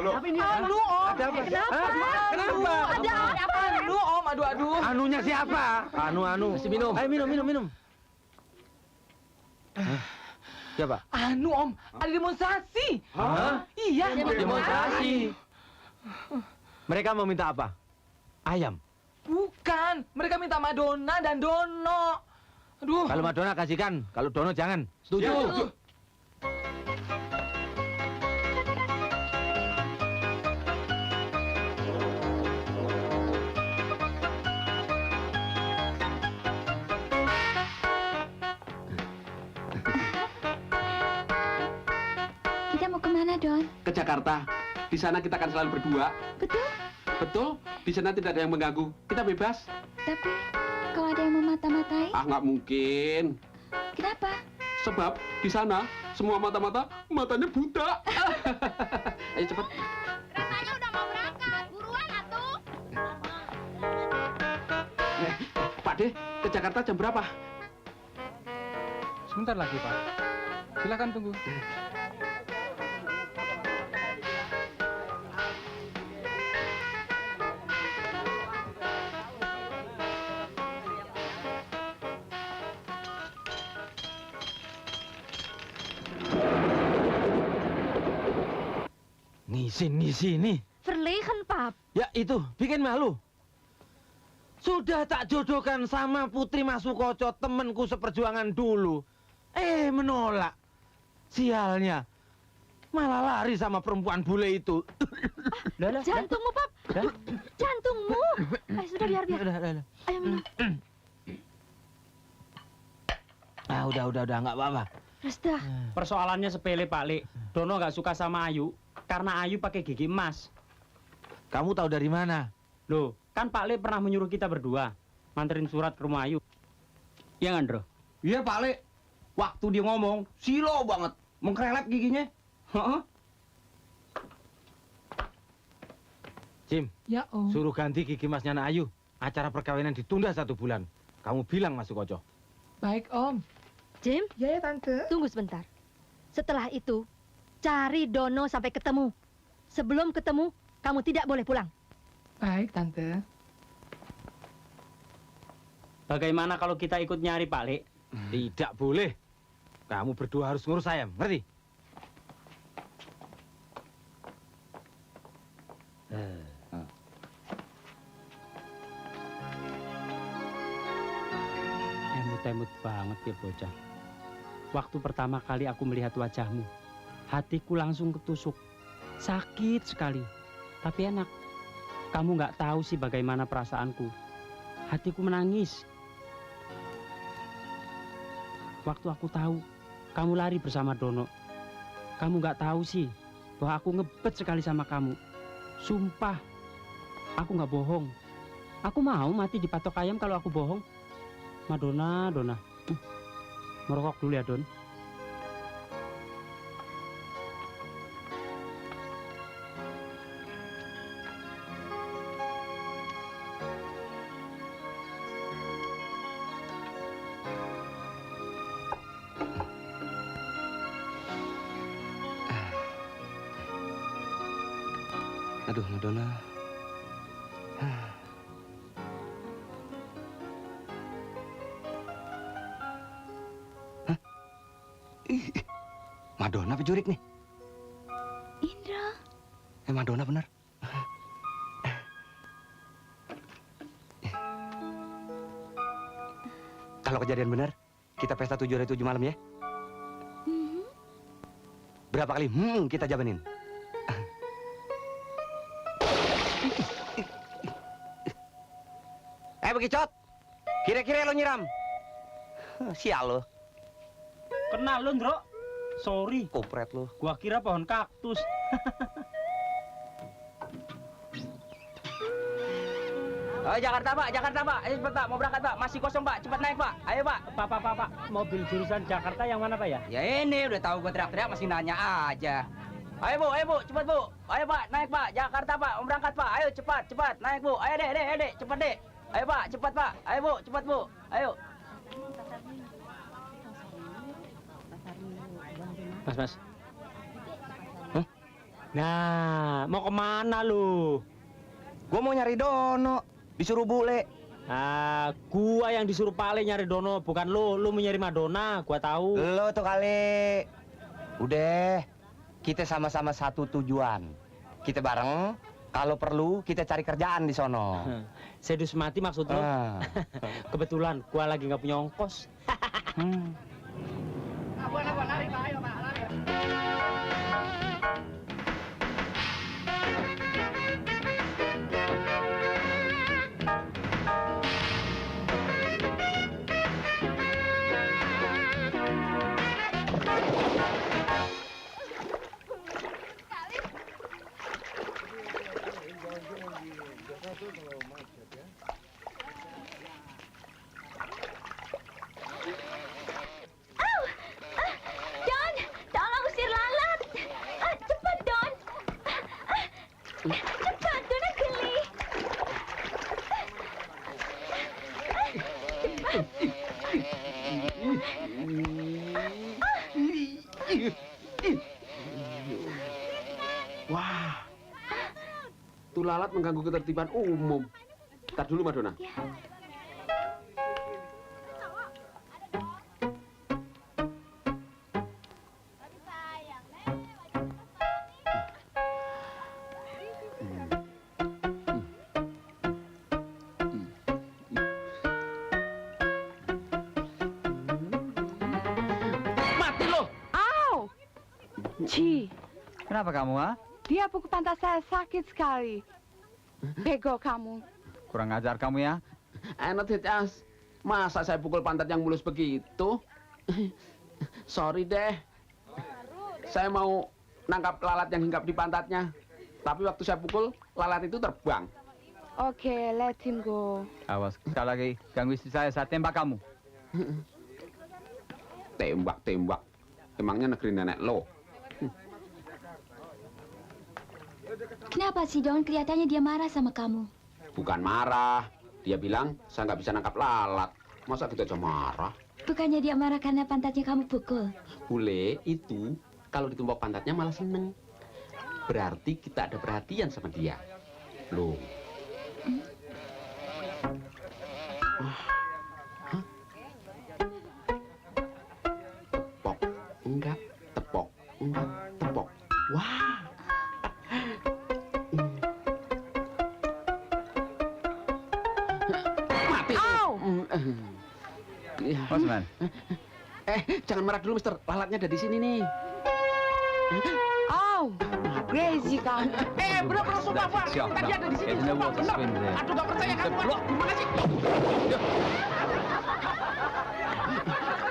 Speaker 1: Tapi ini Om.
Speaker 5: Ada apa?
Speaker 1: Kenapa?
Speaker 3: Ada apa?
Speaker 6: Aduh, Om. Aduh.
Speaker 5: Anunya siapa? Anu.
Speaker 12: Mesti minum.
Speaker 5: Ayo minum. Siapa?
Speaker 6: Om. Ada demonstrasi.
Speaker 5: Hah?
Speaker 6: Iya.
Speaker 5: Demonstrasi. Mereka mau minta apa? Ayam.
Speaker 6: Bukan. Mereka minta Madonna dan Dono. Aduh.
Speaker 5: Kalau Madonna kasihkan, kalau Dono jangan. Setuju?
Speaker 8: Kita mau kemana, Don?
Speaker 7: Ke Jakarta. Di sana kita akan selalu berdua. Betul. Di sana tidak ada yang mengganggu. Kita bebas.
Speaker 8: Tapi kalau ada yang memata-matai,
Speaker 7: Nggak mungkin.
Speaker 8: kenapa?
Speaker 7: Sebab di sana semua matanya buta. Ayo cepat.
Speaker 3: Rasanya udah mau berangkat. Buruan atuh.
Speaker 7: Pak De, ke Jakarta jam berapa?
Speaker 6: Sebentar lagi, Pak. Silakan tunggu.
Speaker 5: Nih, sini.
Speaker 3: Verlegen, Pap.
Speaker 5: Ya itu, bikin malu. Sudah tak jodohkan sama Putri Mas Sukoco, temanku seperjuangan dulu. Menolak. Sialnya. Malah lari sama perempuan bule itu.
Speaker 3: Jantungmu, Pap. Jantungmu. Sudah biar. Ayo minum.
Speaker 5: Udah, nggak apa-apa.
Speaker 3: Sudah.
Speaker 4: Persoalannya sepele, Pak Lek. Dono nggak suka sama Ayu karena Ayu pakai gigi emas.
Speaker 5: Kamu tahu dari mana?
Speaker 4: Loh, kan Pak Lek pernah menyuruh kita berdua nganterin surat ke rumah Ayu. Iya, Andro?
Speaker 2: Iya, Pak Le. Waktu dia ngomong, silo banget. Mengkrelep giginya. Heeh.
Speaker 5: Jim,
Speaker 6: Ya, Om.
Speaker 5: suruh ganti gigi Mas Nyana Ayu. Acara perkawinan ditunda 1 bulan. Kamu bilang Mas Sukoco.
Speaker 6: Baik, Om.
Speaker 3: Jim,
Speaker 6: Ya, Tante.
Speaker 3: tunggu sebentar. Setelah itu, cari Dono sampai ketemu. Sebelum ketemu, kamu tidak boleh pulang.
Speaker 6: Baik, Tante.
Speaker 4: Bagaimana kalau kita ikut nyari Pak Lek?
Speaker 5: Tidak boleh. Kamu berdua harus ngurus saya, ngerti?
Speaker 4: Emut-emut banget ya bocah. Waktu pertama kali aku melihat wajahmu, hatiku langsung ketusuk. Sakit sekali, tapi enak. Kamu nggak tahu sih bagaimana perasaanku. Hatiku menangis. Waktu aku tahu kamu lari bersama Dono. Kamu nggak tahu sih bahwa aku ngebet sekali sama kamu. Sumpah, aku nggak bohong. Aku mau mati dipatok ayam kalau aku bohong. Madonna. Merokok dulu ya, Don.
Speaker 2: Aduh, Madonna. Madonna apa jurik nih?
Speaker 8: Indra.
Speaker 2: Madonna bener. Kalau kejadian bener, kita pesta 7 hari 7 malam ya. Berapa kali kita jabanin? Bekicot. Kira-kira lo nyiram. Sial lo.
Speaker 4: Kenal lo, Ndro? Sorry.
Speaker 2: Kopret lo.
Speaker 4: Gua kira pohon kaktus.
Speaker 1: Oh, Jakarta, Pak. Ayo cepet, Pak. Mau berangkat, Pak. Masih kosong, Pak. Cepat naik, Pak. Ayo, Pak.
Speaker 4: Pak. Mobil jurusan Jakarta yang mana, Pak ya?
Speaker 1: Ya ini, udah tahu gua teriak-teriak masih nanya aja. Ayo, Bu. Cepat, Bu. Ayo, Pak. Naik, Pak. Jakarta, Pak. Mau berangkat, Pak. Ayo, cepat. Naik, Bu. Ayo, Dek. Cepat, Dek. Ayo, Pak. Cepat, Pak. Ayo, Bu. Cepat, Bu. Ayo.
Speaker 4: Mas. Nah, mau kemana lu?
Speaker 2: Gua mau nyari Dono. Disuruh bule.
Speaker 4: Gua yang disuruh Pak Le nyari Dono, bukan lu. Lu mau nyari Madonna, gua tahu.
Speaker 2: Lo tuh kali. Udah, kita sama-sama satu tujuan. Kita bareng, kalau perlu kita cari kerjaan di sono.
Speaker 4: Sedus mati maksud lu? Kebetulan gua lagi nggak punya ongkos.
Speaker 1: Lari, Pak. Ayo, Pak. Lari.
Speaker 8: Don, tolong usir lalat. Cepat, Don. Cepat, Dona geli.
Speaker 7: Wah. Tuh lalat mengganggu ketertiban umum. Ntar dulu, Madonna.
Speaker 11: benci.
Speaker 13: Kenapa kamu, ha?
Speaker 11: Dia pukul pantat saya sakit sekali. Bego kamu.
Speaker 13: Kurang ajar kamu ya.
Speaker 7: Enak As. Masa saya pukul pantat yang mulus begitu? Sorry deh. Saya mau nangkap lalat yang hinggap di pantatnya. Tapi waktu saya pukul, lalat itu terbang.
Speaker 11: Oke, let him go.
Speaker 13: Awas, sekali lagi ganggu istri saya tembak kamu.
Speaker 7: Tembak. Emangnya negeri nenek lo?
Speaker 8: Kenapa sih, Don? Kelihatannya dia marah sama kamu.
Speaker 7: Bukan marah. Dia bilang, saya nggak bisa nangkap lalat. Masa kita aja marah?
Speaker 8: Bukannya dia marah karena pantatnya kamu pukul.
Speaker 7: Bule itu, kalau ditumpuk pantatnya malah seneng. Berarti kita ada perhatian sama dia. Loh. Tepok, enggak. Tepok, enggak. Tepok. Wah. Mati.
Speaker 13: Osman.
Speaker 7: Jangan marah dulu, Mister. Lalatnya ada di sini nih.
Speaker 11: Oh, crazy kamu.
Speaker 7: Bro, sumpah, Pak. Tadi ada di sini. Sumpah, bener. Aduh, gak percaya kamu. Loh, gimana sih?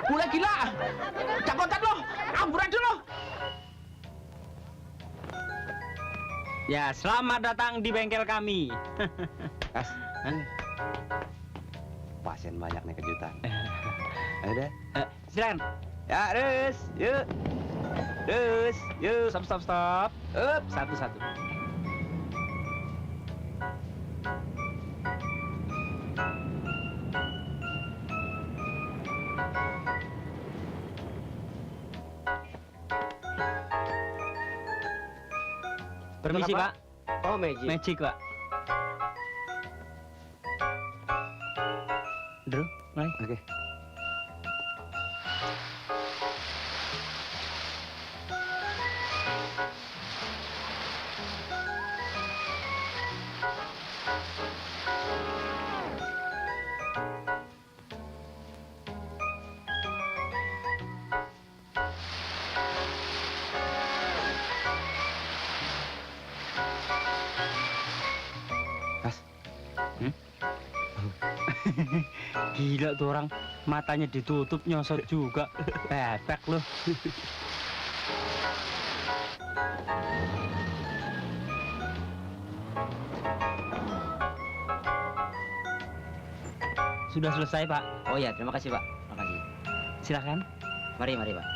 Speaker 7: Bule gila. Jagotan lo. Amburadul lo.
Speaker 4: Ya, selamat datang di bengkel kami.
Speaker 2: As, pasien banyak nih kejutan. Ayo deh.
Speaker 4: Silakan.
Speaker 2: Ya, terus, yuk. Terus, yuk.
Speaker 4: Stop. Satu-satu. Permisi, Pak.
Speaker 10: Oh, magic.
Speaker 4: Magic, Pak. Drew, mulai.
Speaker 2: Oke.
Speaker 4: Gila tuh orang, matanya ditutup nyosot juga. Bebek loh. Sudah selesai, Pak.
Speaker 12: Oh ya, terima kasih, Pak. Terima kasih.
Speaker 4: Silakan.
Speaker 12: Mari, Pak.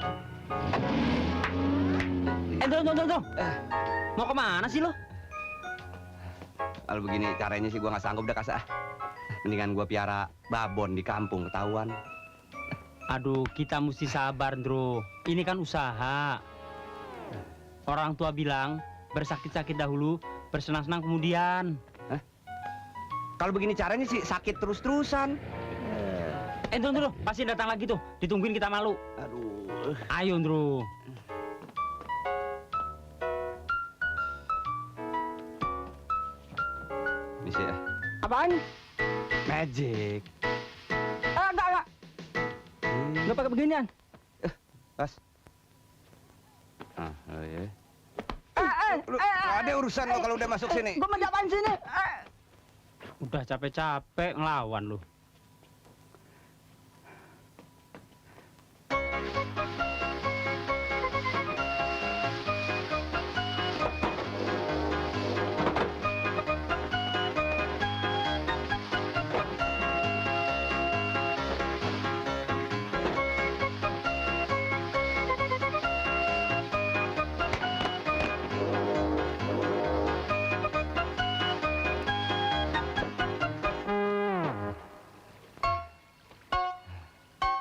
Speaker 4: Tunggu. Mau kemana sih lo?
Speaker 2: Kalau begini caranya sih gua nggak sanggup dah kasah. Mendingan gua piara babon di kampung ketahuan.
Speaker 4: Aduh, kita mesti sabar, Ndro. Ini kan usaha. Orang tua bilang, bersakit-sakit dahulu, bersenang-senang kemudian.
Speaker 2: Kalau begini caranya sih sakit terus-terusan.
Speaker 4: Ndro, pasti datang lagi tuh. Ditungguin kita malu.
Speaker 2: Aduh.
Speaker 4: Ayo, Ndro.
Speaker 2: Bisa ya?
Speaker 10: Apaan?
Speaker 2: Magic.
Speaker 10: Enggak. Nggak pakai beginian.
Speaker 2: Pas. Oh ya. Ada urusan lo kalau udah masuk sini.
Speaker 10: Gua mau apaan sini?
Speaker 4: Udah capek-capek ngelawan lu.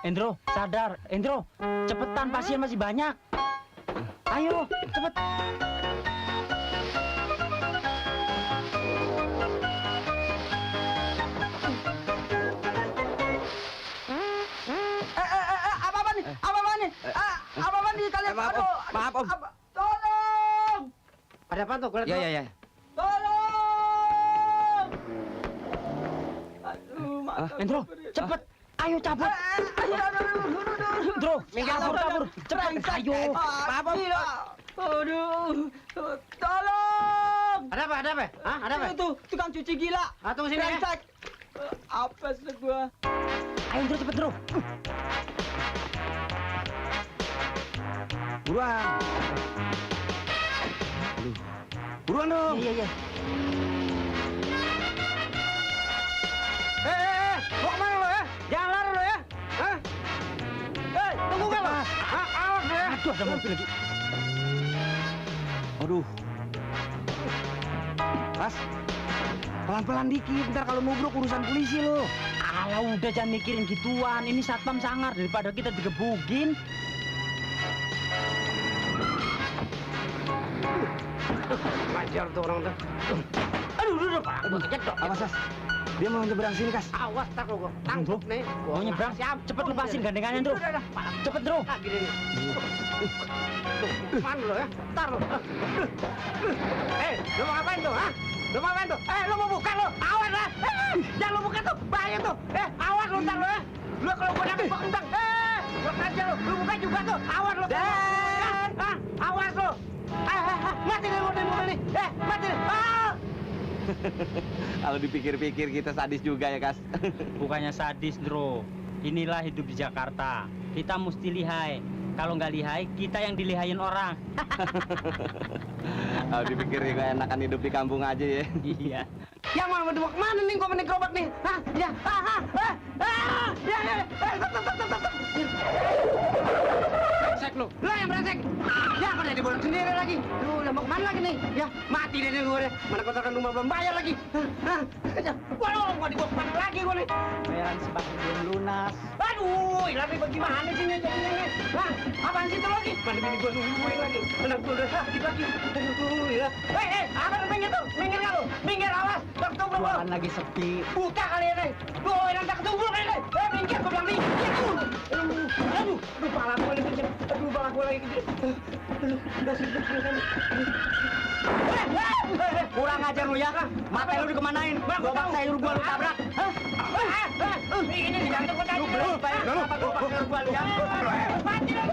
Speaker 4: Endro, sadar. Endro, cepetan, pasien masih banyak. Ayo, cepet.
Speaker 10: Apa-apa nih? Apa-apa nih kalian?
Speaker 2: Maaf, Om.
Speaker 10: Tolong!
Speaker 12: Ada apa tuh?
Speaker 2: Ya.
Speaker 10: Tolong!
Speaker 4: Endro, cepet. Ayo cabut. Bro, kabur. Cepet. Ayo.
Speaker 1: Aduh, tolong!
Speaker 12: Ada apa? Ada apa? Hah? Ada apa?
Speaker 1: Itu tukang cuci gila.
Speaker 12: Tunggu sini ya.
Speaker 1: Brengsek. Apes deh gua.
Speaker 12: Ayo Ndro, cepet Ndro.
Speaker 2: Buruan. Aduh. Buruan dong.
Speaker 12: Iya.
Speaker 2: Mau kemana lo ya? Jangan lari lo ya. Hah? Tunggu kan lo? Awas lo ya.
Speaker 12: Aduh, ada mobil lagi.
Speaker 2: Aduh. Mas, pelan-pelan dikit. Ntar kalau nubruk urusan polisi lo.
Speaker 12: Alah, udah jangan mikirin gituan. Ini satpam sangar daripada kita digebukin.
Speaker 2: Wajar tuh orang tuh. Aduh, Pak. Gua kejedot. Awas, Mas. Dia mau nyebrang sini, Kas.
Speaker 1: Awas, tak lo gua tangkep nih.
Speaker 12: Mau nyebrang? Cepet lepasin gandengannya, Ndro. Cepet, Ndro.
Speaker 1: Gini nih. Mana lo ya? Ntar lo. Lo mau ngapain tuh, ha? Lo mau ngapain tuh? Lo mau buka lo? Awas lah. Jangan lo buka tuh, bahaya tuh. Awas lo ntar lo ya. Lo kalau gua nangkep kentang. Gua aja lo. Lo buka juga tuh. Awas lo. Awas lo. Mati deh mobil nih. Mati deh.
Speaker 2: Kalau dipikir-pikir kita sadis juga ya, Kas.
Speaker 4: Bukannya sadis, Ndro. Inilah hidup di Jakarta. Kita mesti lihai. Kalau nggak lihai, kita yang dilihain orang.
Speaker 2: Kalau dipikir juga enakan hidup di kampung aja ya.
Speaker 4: Iya.
Speaker 1: Yang mau dibawa kemana nih? Gua menik gerobak nih. Ya. Stop. Brengsek lu. Lu yang brengsek. Ya, kok jadi bolong sendiri lagi. Lu udah mau kemana lagi nih? Ya, mati deh gua deh. Mana kontrakan rumah belum bayar lagi. Waduh, mau dibawa kemana lagi gua nih?
Speaker 12: Bayaran sembako belum lunas.
Speaker 1: Aduh, lari bagaimana sih nih jadinya? Apaan sih itu lagi? Mana bini gua nungguin lagi. Anak gua udah sakit lagi. Aduh, ya. Apa minggir tuh? Minggir nggak lu? Minggir, awas. Tak tubruk lu.
Speaker 12: Jualan lagi sepi.
Speaker 1: Buka kali ini. Tuh, yang tak tubruk ini. Minggir, gua bilang minggir. Aduh, pala gua lagi kecil. Aduh, pala gua lagi kecil. Aduh, udah sibuk kan.
Speaker 12: Kurang ajar lu ya. Mata lu dikemanain? Gerobak sayur gua lu tabrak.
Speaker 1: Ini digantung gua tadi.
Speaker 12: Lu bayar apa gerobak sayur gua lu ya?
Speaker 1: Mati lu.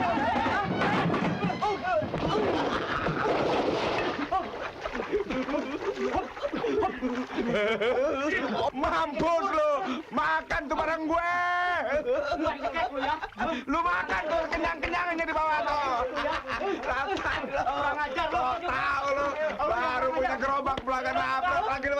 Speaker 9: Mampus lu, makan tuh barang gue. Lu makan tuh kenyang-kenyangnya di bawah tuh. Rasain lu.
Speaker 1: Orang ajar lu.
Speaker 9: Tahu lu, baru punya gerobak belakang nabrak lagi lu.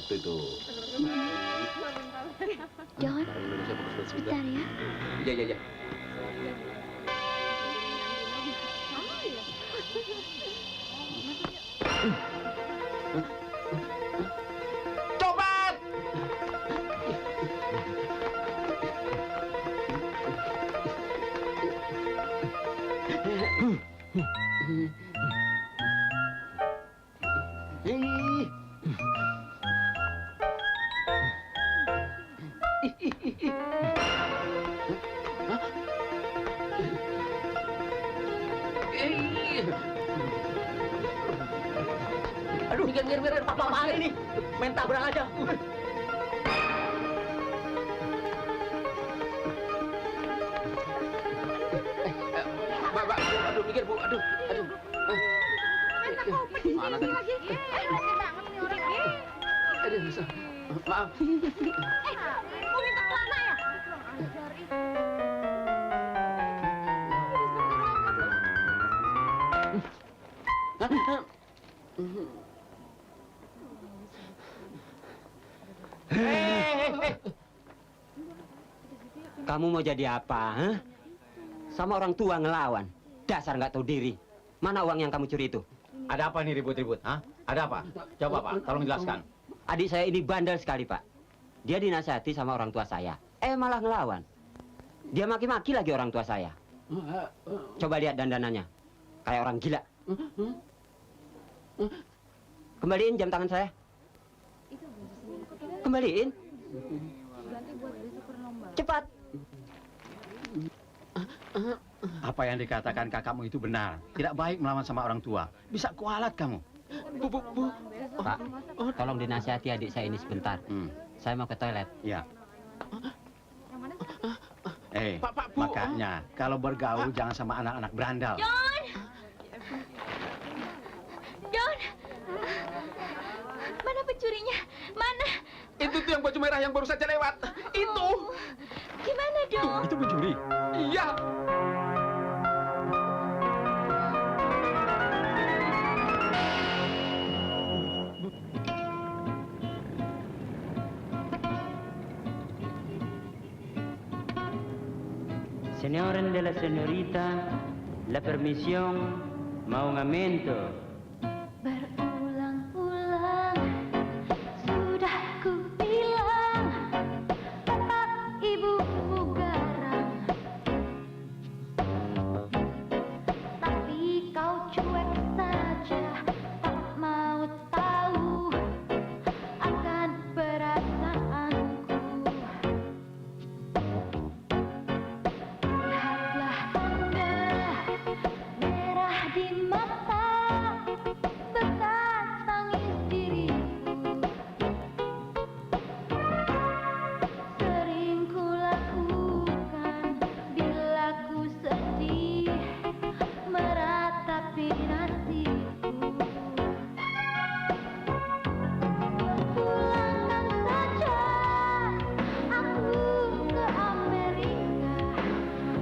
Speaker 7: Itu tuh.
Speaker 8: John, sebentar ya.
Speaker 7: Iya.
Speaker 1: Coba. Aduh, mikir apa-apaan ini? Main tabrak aja. Aduh, mikir, Bu. Aduh. Mana tadi? Aduh, maaf.
Speaker 14: Kok minta celana ya?
Speaker 12: Kamu mau jadi apa, hah? Sama orang tua ngelawan. Dasar nggak tahu diri. Mana uang yang kamu curi itu?
Speaker 5: Ada apa nih ribut-ribut? Hah? Ada apa? Coba Pak, tolong jelaskan.
Speaker 12: Adik saya ini bandel sekali, Pak. Dia dinasihati sama orang tua saya. Malah ngelawan. Dia maki-maki lagi orang tua saya. Coba lihat dandanannya. kayak orang gila. Kembaliin jam tangan saya. Kembaliin. Cepat.
Speaker 15: Apa yang dikatakan kakakmu itu benar. Tidak baik melawan sama orang tua. Bisa kualat kamu.
Speaker 12: Pak, tolong dinasihati adik saya ini sebentar. Saya mau ke toilet.
Speaker 15: Ya. Makanya kalau bergaul jangan sama anak-anak berandal.
Speaker 8: Don! Don! Mana pencurinya? Mana?
Speaker 7: Itu tuh yang baju merah yang baru saja lewat. Itu.
Speaker 8: Gimana, Don?
Speaker 15: Itu pencuri?
Speaker 7: Iya.
Speaker 4: Signore della signorita, la permisión, mau un aumento.
Speaker 8: Berulang-ulang sudah ku bilang, bapak ibumu garang. Tapi kau cuek saja, tak mau tahu akan perasaanku. Lihatlah merah di mata, bekas tangis diriku. Sering ku lakukan bila ku sedih, meratapi nasibku. Pulangkan saja aku ke Amerika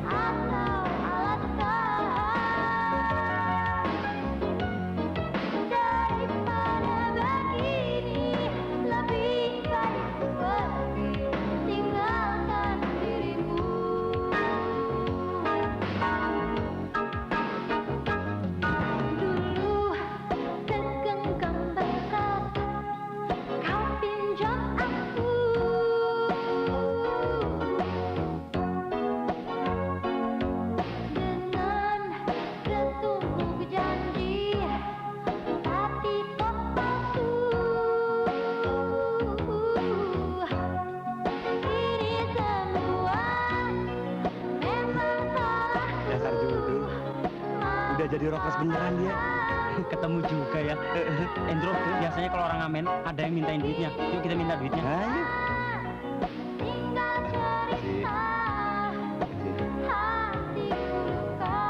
Speaker 8: atau Alaska. Daripada begini, lebih baik pergi, tinggalkan dirimu. Dulu segenggam berat kau pinjam aku. Dengan setumpuk janji, tapi kok palsu. Ini semua memang salahku.
Speaker 16: Dasar jodoh. Udah jadi rockers beneran dia.
Speaker 4: Ketemu juga ya. Endro, biasanya kalau orang ngamen ada yang mintain duitnya. Yuk kita minta duitnya.
Speaker 16: Ayo.
Speaker 8: Tinggal cerita hatiku luka.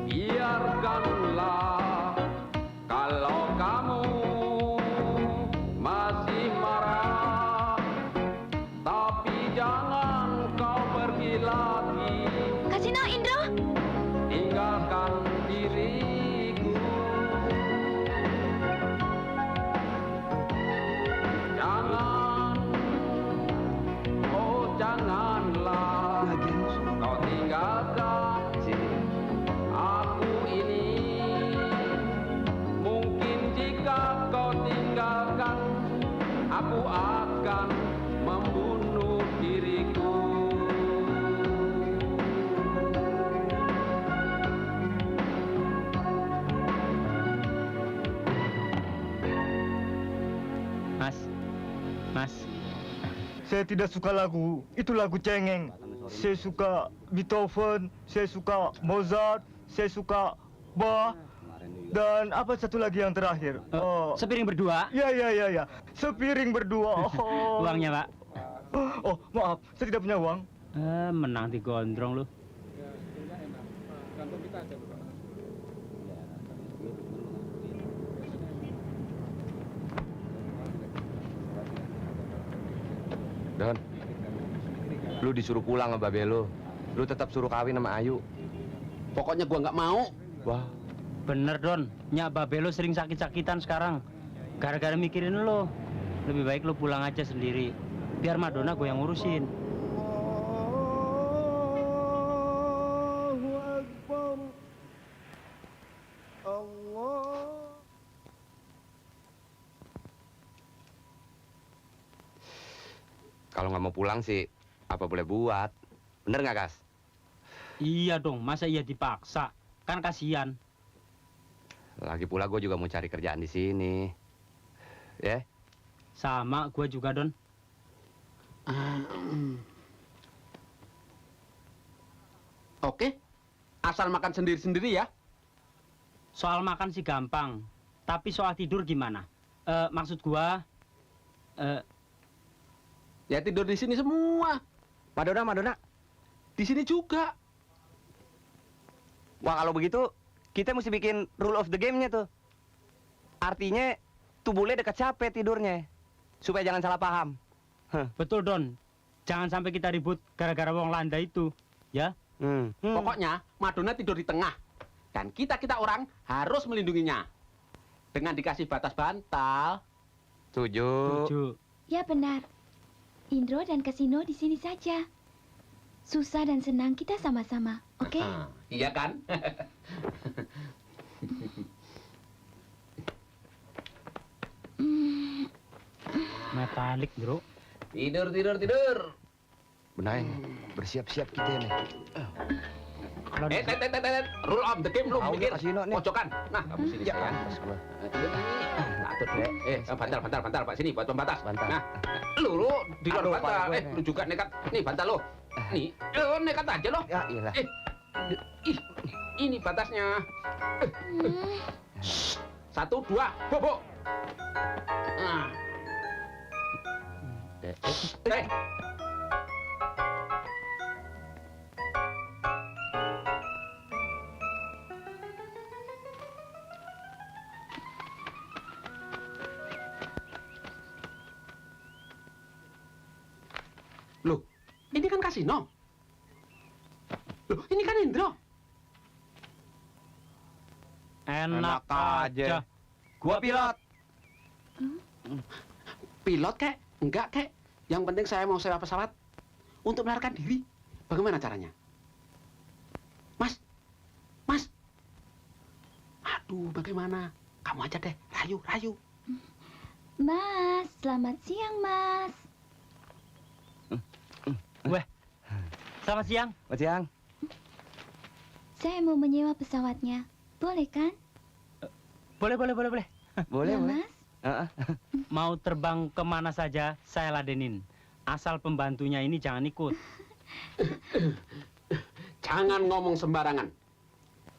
Speaker 7: Biarkanlah kalau kamu masih marah, tapi jangan kau pergi lagi,
Speaker 8: Kasino, Indro.
Speaker 7: tinggalkan diriku. Jangan, oh janganlah kau tinggalkan aku ini. Mungkin jika kau tinggalkan, aku akan membunuh diriku.
Speaker 4: Mas.
Speaker 16: Saya tidak suka lagu. Itu lagu cengeng. Saya suka Beethoven, saya suka Mozart, saya suka Bach, dan apa satu lagi yang terakhir?
Speaker 4: Sepiring berdua.
Speaker 16: Ya. Sepiring berdua. Oh.
Speaker 4: Uangnya, Pak.
Speaker 16: Oh, maaf, saya tidak punya uang.
Speaker 4: Menang di gondrong lu.
Speaker 2: Don, lu disuruh pulang sama babe lu. Lu tetap suruh kawin sama Ayu.
Speaker 7: Pokoknya gua nggak mau.
Speaker 2: Wah,
Speaker 4: bener Don. Nyak babe lu sering sakit-sakitan sekarang. Gara-gara mikirin lu. Lebih baik lu pulang aja sendiri. Biar Madonna gue yang ngurusin.
Speaker 2: Kalau nggak mau pulang sih, apa boleh buat? Bener nggak, Kas?
Speaker 4: Iya dong, masa iya dipaksa? Kan kasihan.
Speaker 2: Lagi pula gue juga mau cari kerjaan di sini. Ya?
Speaker 4: Sama, gue juga, Don.
Speaker 7: Oke, asal makan sendiri-sendiri ya.
Speaker 4: Soal makan sih gampang, tapi soal tidur gimana? Maksud gua,
Speaker 7: ya tidur di sini semua.
Speaker 2: Madonna.
Speaker 7: Di sini juga.
Speaker 2: Wah, kalau begitu kita mesti bikin rule of the game-nya tuh. Artinya tuh bule dekat capek tidurnya. Supaya jangan salah paham.
Speaker 4: Betul, Don. Jangan sampai kita ribut gara-gara wong landa itu, ya?
Speaker 7: Pokoknya Madonna tidur di tengah. Dan kita orang harus melindunginya. Dengan dikasih batas bantal.
Speaker 2: Setuju.
Speaker 8: Ya benar. Indro dan Kasino di sini saja. Susah dan senang kita sama-sama, oke?
Speaker 7: Iya kan?
Speaker 4: Metalik, bro.
Speaker 7: Tidur.
Speaker 2: Benar, bersiap-siap kita nih.
Speaker 7: Rule of the game lu mikir.
Speaker 2: Kasino nih.
Speaker 7: Pojokan. Nah, kamu sini
Speaker 2: Ya,
Speaker 7: sayang.
Speaker 2: pas gua.
Speaker 7: Atur deh. Bantal, Pak. Sini buat pembatas.
Speaker 2: Bantal.
Speaker 7: Nah, lu di luar
Speaker 2: Aduh,
Speaker 7: bantal.
Speaker 2: kepala gue
Speaker 7: Lu juga nekat. Nih bantal lo. Nih, lu nekat aja lo.
Speaker 2: Ya, iyalah.
Speaker 7: Ini batasnya. 1, 2, bobo. Nah. Loh, ini kan Kasino. Loh, ini kan Indro.
Speaker 4: Enak aja.
Speaker 2: Gua pilot.
Speaker 7: Pilot kek? Enggak kek. Yang penting saya mau sewa pesawat untuk melarikan diri. Bagaimana caranya? Mas. Aduh, bagaimana? Kamu aja deh, rayu.
Speaker 8: Mas, selamat siang, Mas.
Speaker 4: Weh, selamat siang.
Speaker 2: Selamat siang.
Speaker 8: Saya mau menyewa pesawatnya. Boleh kan?
Speaker 4: Boleh.
Speaker 2: Boleh,
Speaker 8: Ya,
Speaker 2: boleh.
Speaker 8: Mas?
Speaker 4: Mau terbang kemana saja, saya ladenin. Asal pembantunya ini jangan ikut.
Speaker 7: Jangan ngomong sembarangan.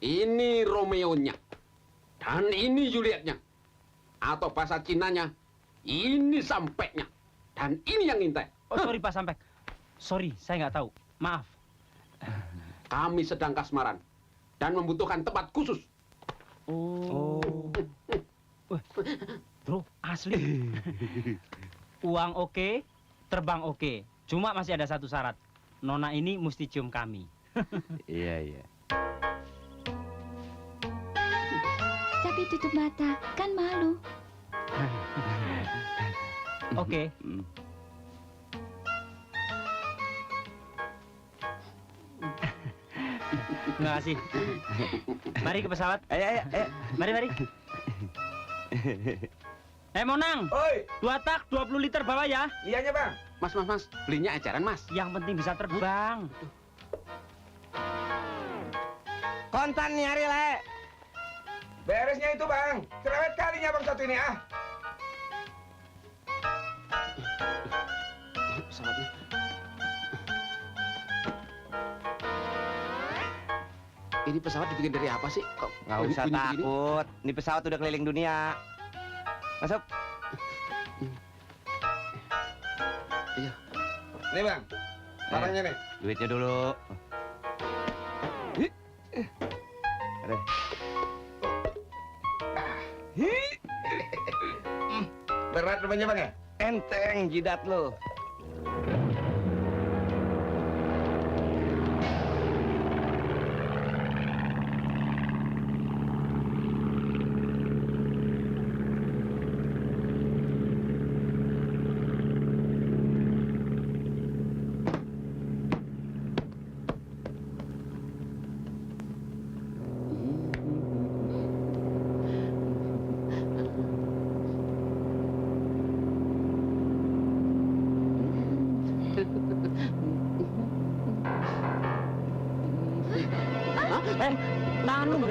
Speaker 7: Ini Romeo-nya. Dan ini Juliet-nya. Atau bahasa Cinanya, ini Sampeknya. Dan ini yang ngintai.
Speaker 4: Oh, sorry Pak Sampek. Sorry, saya nggak tahu. Maaf.
Speaker 7: Kami sedang kasmaran. Dan membutuhkan tempat khusus.
Speaker 4: Oh. Bro, asli. Uang oke, terbang oke. Cuma masih ada satu syarat. Nona ini mesti cium kami.
Speaker 2: Iya.
Speaker 8: Tapi tutup mata, kan malu.
Speaker 4: Oke. Terima kasih. Mari ke pesawat.
Speaker 2: Ayo.
Speaker 4: Mari. Monang.
Speaker 9: Oi.
Speaker 4: 2 tak, 20 liter bawa ya.
Speaker 9: Iyanya, Bang.
Speaker 7: Mas. Belinya eceran, Mas.
Speaker 4: Yang penting bisa terbang.
Speaker 2: Kontan nih hari le.
Speaker 9: Beresnya itu, Bang. Cerewet kalinya Bang satu ini, ah.
Speaker 7: Pesawatnya. Ini pesawat dibikin dari apa sih? Kok
Speaker 2: Nggak usah
Speaker 7: bunyi begini?
Speaker 2: takut. Ini pesawat udah keliling dunia. Masuk.
Speaker 7: Iya.
Speaker 9: Nih, Bang. Barangnya nih.
Speaker 2: Duitnya dulu. Ada.
Speaker 9: Berat rupanya, Bang ya?
Speaker 2: Enteng jidat lo.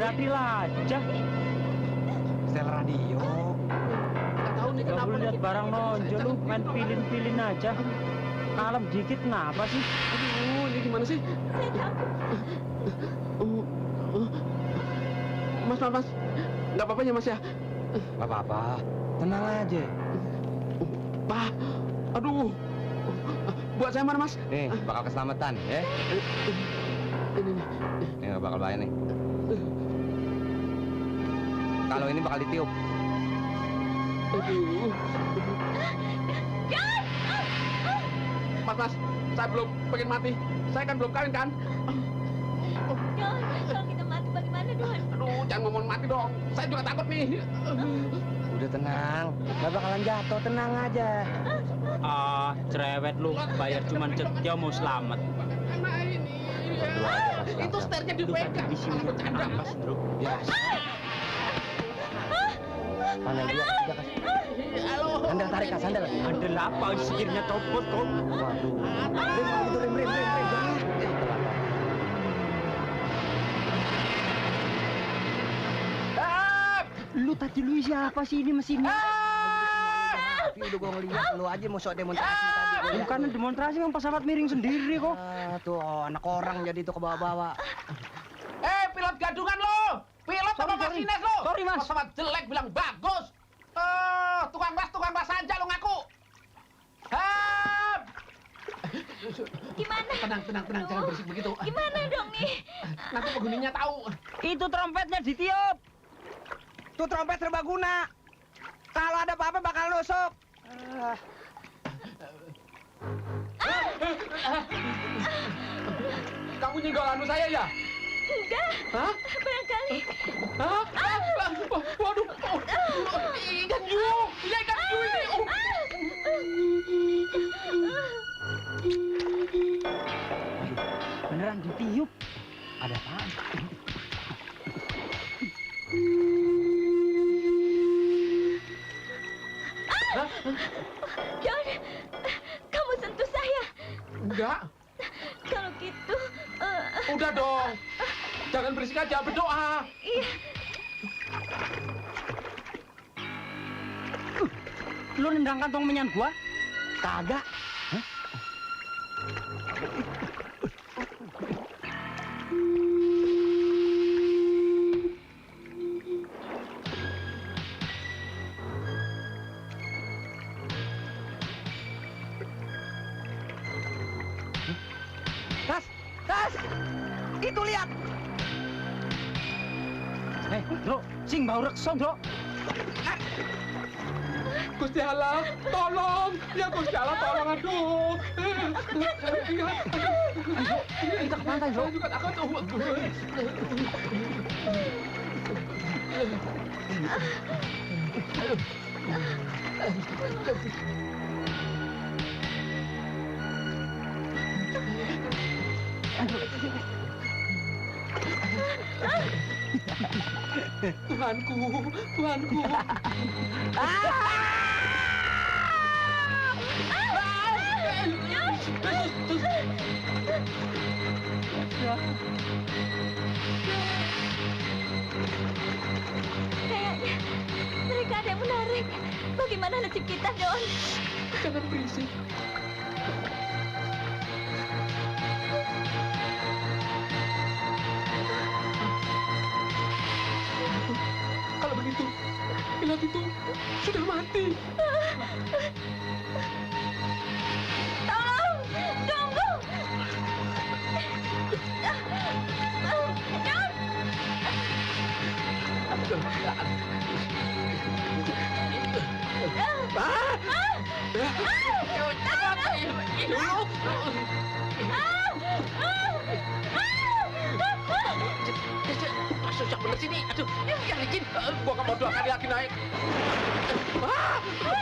Speaker 4: adil aja.
Speaker 2: Setel radio.
Speaker 7: Nggak tahu nih
Speaker 4: Gak
Speaker 7: kenapa.
Speaker 4: boleh lihat barang nonjol lu, main pilin-pilin aja. Kalem dikit kenapa sih?
Speaker 7: Aduh, ini gimana sih? Mas. Nggak apa-apa ya, Mas ya?
Speaker 2: Nggak apa-apa. Tenang aja.
Speaker 7: Pak, aduh. Buat saya mana, Mas?
Speaker 2: Nih, bakal keselamatan, ya. Ini nggak bakal bahaya nih. Kalau ini bakal ditiup.
Speaker 7: Aduh. Mas, saya belum pengen mati. Saya kan belum kawin kan?
Speaker 14: Don, kalau kita mati bagaimana, Don?
Speaker 7: Aduh, jangan ngomong mati dong. Saya juga takut nih.
Speaker 2: Udah tenang, nggak bakalan jatuh, tenang aja.
Speaker 4: Ah, cerewet lu, bayar cuman cetia mau selamat.
Speaker 7: Nah ini. Itu setirnya dipegang.
Speaker 4: Di sini
Speaker 7: Bercanda.
Speaker 4: Mas, bro.
Speaker 2: Biasa. Sandal dua, tiga kasih.
Speaker 7: Halo.
Speaker 2: Sandal tarik, Kak, sandal.
Speaker 4: Sandal apa? Setirnya copot kok.
Speaker 2: Waduh. Rem.
Speaker 4: Lu tadi lu siapa sih ini mesinnya?
Speaker 1: Tapi udah gua ngeliat lu aja mau sok demonstrasi tadi.
Speaker 4: Bukan demonstrasi, yang pesawat miring sendiri kok.
Speaker 1: Tuh anak orang jadi tuh ke bawah-bawah.
Speaker 7: Pilot gadungan lo! Pilot apa masinis lo?
Speaker 4: Sorry, Mas.
Speaker 7: Pesawat jelek bilang bagus. Tukang bas saja lo ngaku.
Speaker 14: Gimana?
Speaker 7: Tenang, jangan berisik begitu.
Speaker 14: Gimana dong nih?
Speaker 7: Nanti penghuninya tahu.
Speaker 4: Itu trompetnya ditiup.
Speaker 1: Tuh trompet serbaguna. Kalau ada apa-apa bakal nusuk.
Speaker 7: Kamu nyenggol anu saya ya?
Speaker 14: Enggak.
Speaker 7: Hah?
Speaker 14: Barangkali.
Speaker 7: Hah? Waduh. Ikan hiu. Iya, ikan hiu ini.
Speaker 4: Beneran ditiup. Ada apaan?
Speaker 14: Don, kamu sentuh saya.
Speaker 7: Enggak.
Speaker 14: Kalau gitu,
Speaker 7: Udah dong. Jangan berisik aja, berdoa.
Speaker 14: iya.
Speaker 4: Lu nendang kantong menyan gua?
Speaker 1: Kagak. Tas! Itu lihat!
Speaker 4: Bro, sing bau rekson, bro.
Speaker 7: Gusti Allah, tolong! Ya Gusti Allah, tolong, aduh!
Speaker 4: Kita ke pantai, bro.
Speaker 7: Saya juga takut. Tuhanku.
Speaker 14: Kayaknya mereka ada yang menarik. Bagaimana nasib kita, Don?
Speaker 7: Jangan berisik. Kalau begitu, pilot itu sudah mati.
Speaker 14: Tolong! Tunggu! Don!
Speaker 7: Susah bener sini. Aduh, yang licin. Gua nggak mau 2 kali lagi naik.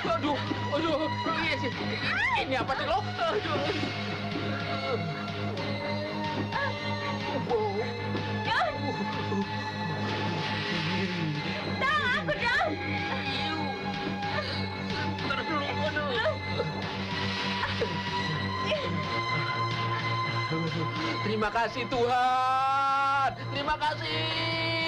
Speaker 7: Aduh. Ini apa sih lo? Aduh.
Speaker 14: Tahu aku, Don!
Speaker 7: Terus dulu. Terima kasih Tuhan. Terima kasih.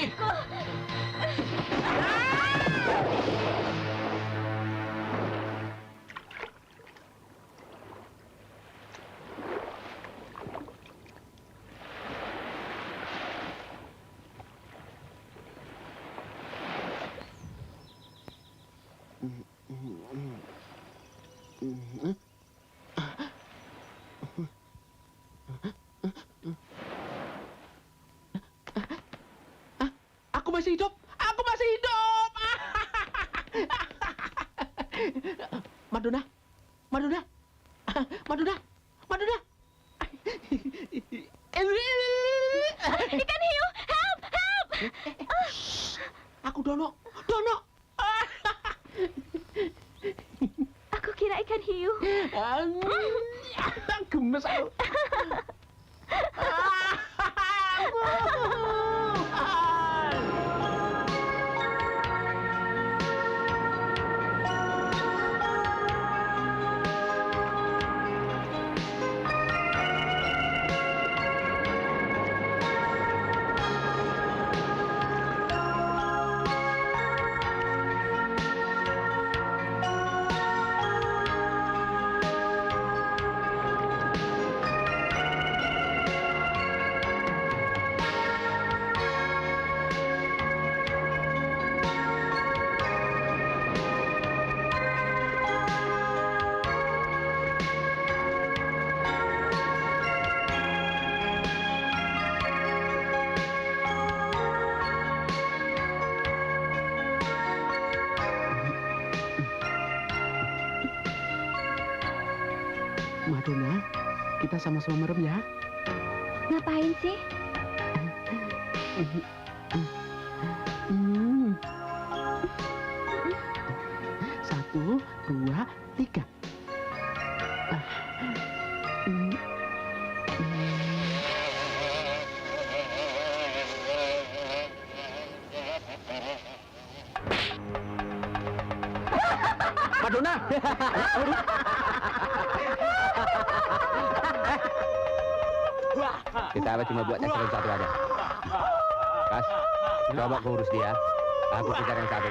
Speaker 7: Aku masih hidup! Aku masih hidup! Madonna! Madonna! Madonna! Madonna!
Speaker 14: Ikan hiu! Help! Help!
Speaker 7: Aku Dono! Dono!
Speaker 14: Aku kira ikan hiu.
Speaker 7: Gemes aku. Madonna, kita sama-sama merem ya.
Speaker 8: Ngapain sih?
Speaker 7: Satu, dua, tiga. Madonna.
Speaker 2: Kita cuma buat eksperimen satu aja. Kas, coba kau urus dia. Aku kejar yang satu.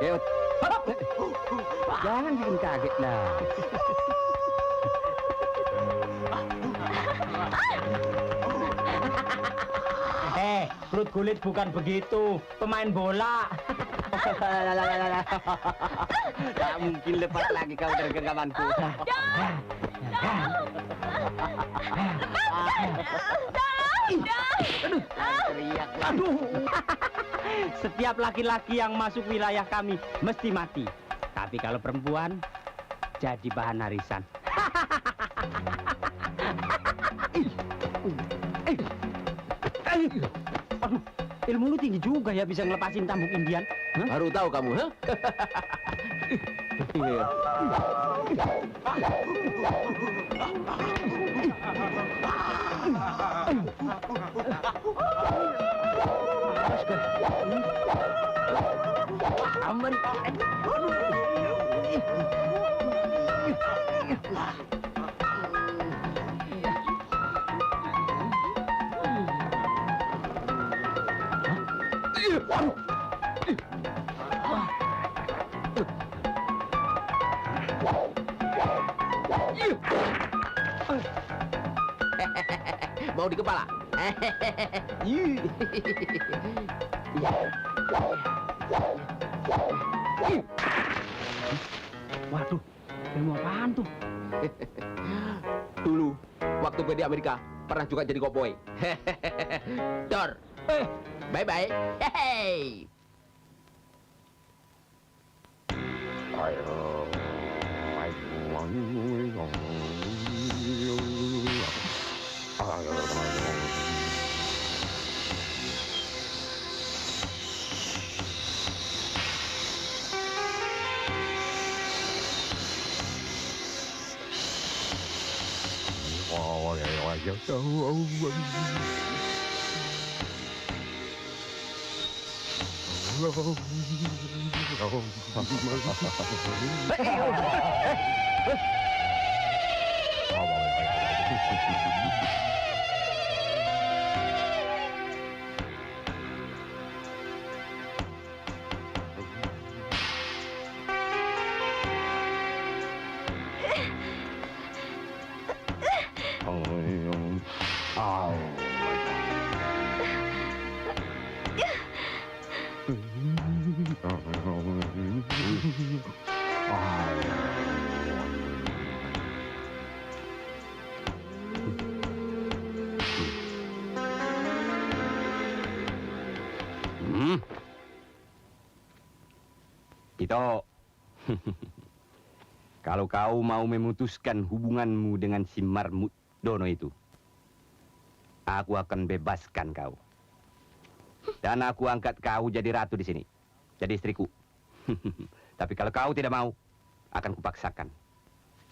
Speaker 2: Yuk. Jangan bikin kaget lah.
Speaker 4: Perut kulit bukan begitu. Pemain bola.
Speaker 2: Tak mungkin lepas lagi kau dari genggamanku.
Speaker 4: Aduh. Setiap laki-laki yang masuk wilayah kami mesti mati. Tapi kalau perempuan jadi bahan harisan. Aduh, ilmu lu tinggi juga ya bisa ngelepasin cambuk Indian.
Speaker 7: Baru tahu kamu, ha? Mau di kepala?
Speaker 4: Waduh, ilmu apaan tuh?
Speaker 7: Dulu, waktu gue di Amerika, pernah juga jadi cowboy. Dor. Bye-bye. Hey.
Speaker 2: Ito, kalau kau mau memutuskan hubunganmu dengan si Marmut Dono itu, aku akan bebaskan kau. Dan aku angkat kau jadi ratu di sini, jadi istriku. Tapi kalau kau tidak mau, akan kupaksakan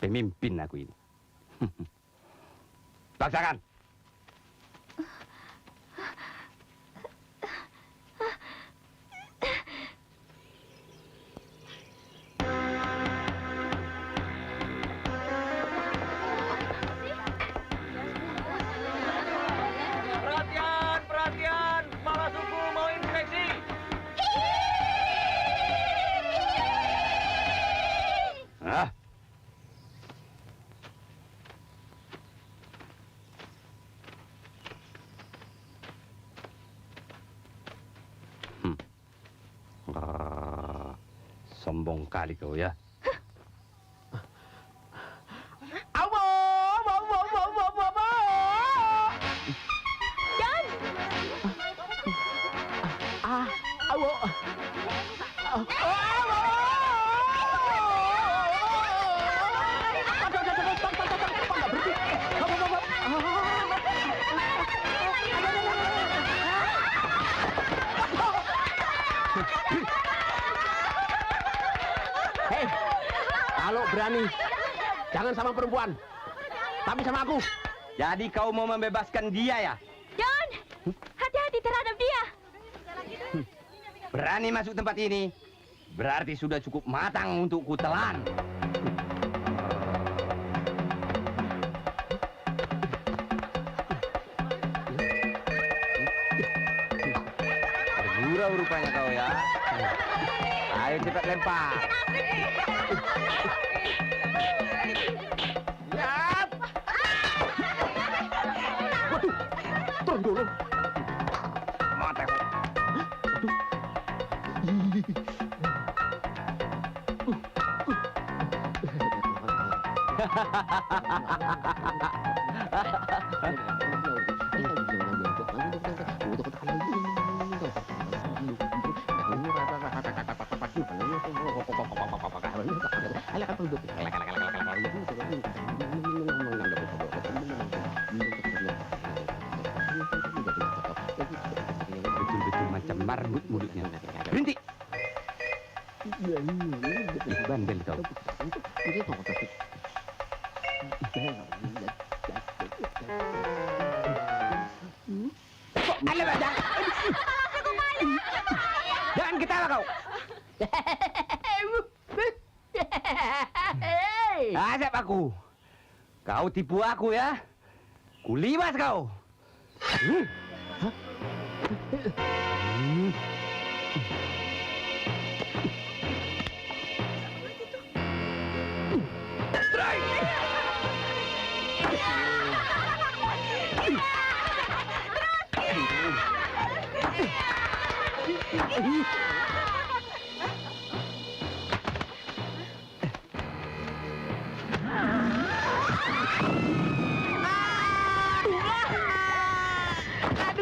Speaker 2: pemimpin aku ini. Paksakan.
Speaker 16: Perhatian, kepala suku mau inspeksi.
Speaker 2: Ah. Sombong kali kau ya.
Speaker 7: Hei, kalau berani, jangan sama perempuan, tapi sama aku.
Speaker 2: Jadi kau mau membebaskan dia ya?
Speaker 14: John, hati-hati terhadap dia.
Speaker 2: Berani masuk tempat ini, berarti sudah cukup matang untuk kutelan. Bergurau rupanya kau ya. Ayo cepat lempar.
Speaker 7: Lihat. Waduh, turun dulu.
Speaker 2: Mata kau. Betul-betul macam marmut mulutnya. Berhenti. Bandel kau. Jangan ketawa kau. Asap aku. Kau tipu aku ya. Kulibas kau.
Speaker 1: Aduh,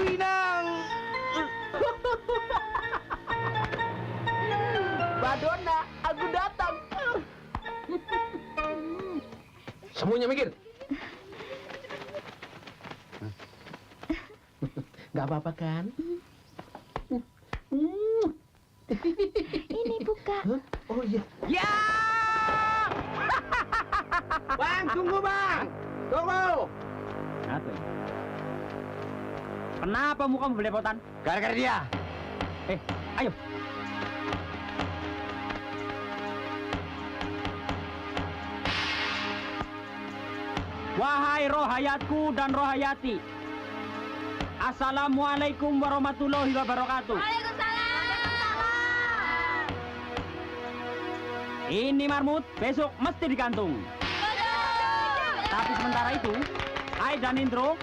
Speaker 1: Inang.
Speaker 7: Madonna, aku datang. Semuanya mikir. Gak apa-apa kan?
Speaker 8: Ini buka.
Speaker 7: Oh iya.
Speaker 1: Ya!
Speaker 7: Bang, tunggu bang. Tunggu.
Speaker 4: Apa ini? Kenapa mukamu belepotan?
Speaker 2: Gara-gara dia.
Speaker 4: Ayo. Wahai roh hayatku dan roh hayati. Assalamualaikum warahmatullahi wabarakatuh. Ini marmut besok mesti digantung. Tapi sementara itu, Ai dan Indro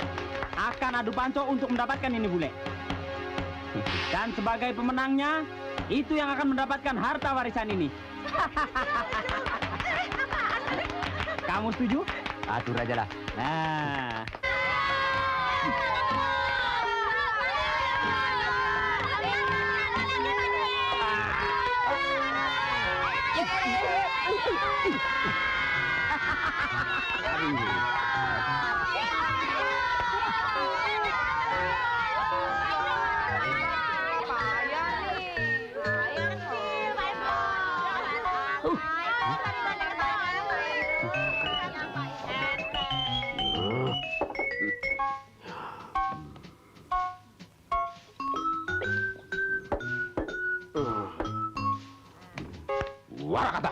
Speaker 4: akan adu panco untuk mendapatkan ini bule. Dan sebagai pemenangnya, itu yang akan mendapatkan harta warisan ini. Kamu setuju?
Speaker 2: Atur aja lah.
Speaker 4: Nah.
Speaker 7: Warakata.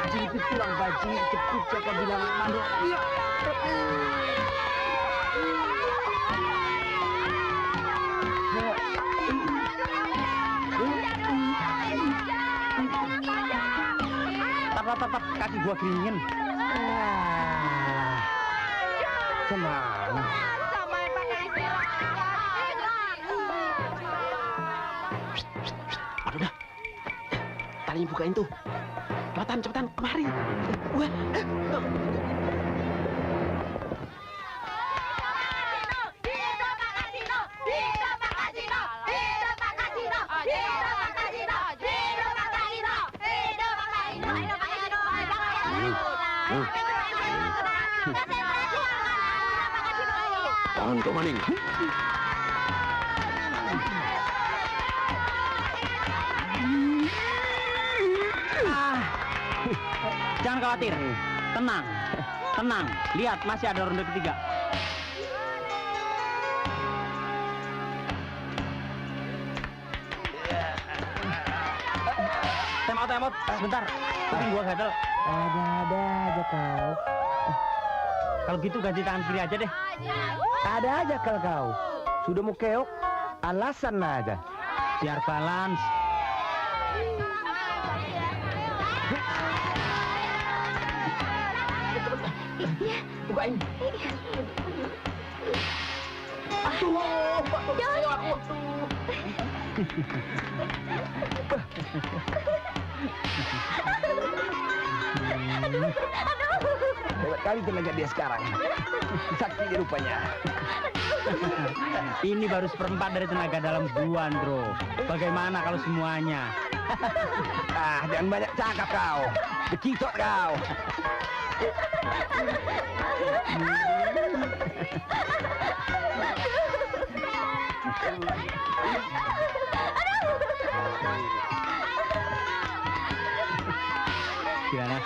Speaker 4: Jepit pulang baju, jepit siapa bilang mandu. Iya. Tap, kaki gua keringin.
Speaker 2: Kemana?
Speaker 7: Aduh dah. Talinya bukain tuh. Cepetan, kemari. Wah. Tahan kau maning.
Speaker 4: Jangan khawatir. Tenang. Lihat, masih ada ronde ketiga. Time out. Sebentar. Tapi gua gatel. Ada aja kau. Kalau gitu ganti tangan kiri aja deh.
Speaker 2: Ada aja kalau kau. Sudah mau keok, alasan aja.
Speaker 4: Biar balance.
Speaker 7: Bukain. Aduh, ayo aku.
Speaker 2: Hebat kali tenaga dia sekarang. Sakti rupanya.
Speaker 4: Ini baru seperempat dari tenaga dalam gua, Bro. Bagaimana kalau semuanya?
Speaker 2: Jangan banyak cakap kau. Bekicot kau.
Speaker 4: Gimana?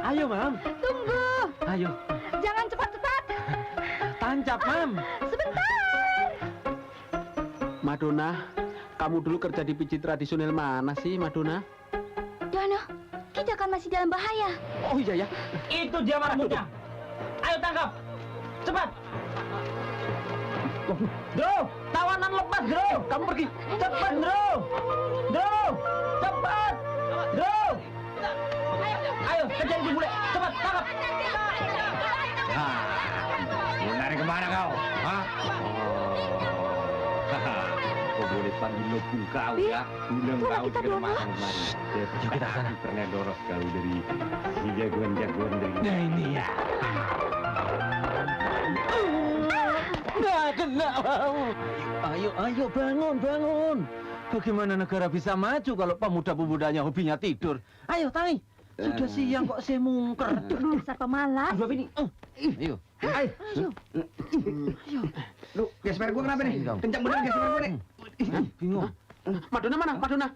Speaker 3: Ayo, Mam. Tunggu.
Speaker 4: Ayo.
Speaker 3: Jangan cepat-cepat.
Speaker 4: Tancap, Mam.
Speaker 3: Sebentar.
Speaker 7: Madonna, kamu dulu kerja di pijit tradisional mana sih, Madonna?
Speaker 8: Dono, kita kan masih dalam bahaya.
Speaker 7: Oh iya ya.
Speaker 4: Itu dia marmutnya. Ayo tangkap. Cepat. Bro, tawanan lepas, Bro.
Speaker 7: Kamu pergi.
Speaker 4: Cepat, Bro. Bro, cepat. Bro. Ayo, kejar itu bule. Cepat, tangkap.
Speaker 2: Mau lari kemana kau? Hah? Kau boleh panggil lopung kau ya. Bilang kau segera masang kemari. Yuk kita sana. Pernah dorong kau dari si jagoan-jagoan dari.
Speaker 5: Nah ini ya. Nggak kena. Ayo bangun. Bagaimana negara bisa maju kalau pemuda-pemudanya hobinya tidur? Ayo, Tangi. Sudah siang kok saya mungker.
Speaker 3: Dasar pemalas.
Speaker 2: Ayo. Lu, gesper gua kenapa nih? Kencang bener gesper gua nih.
Speaker 5: Bingung.
Speaker 7: Madonna mana? Madonna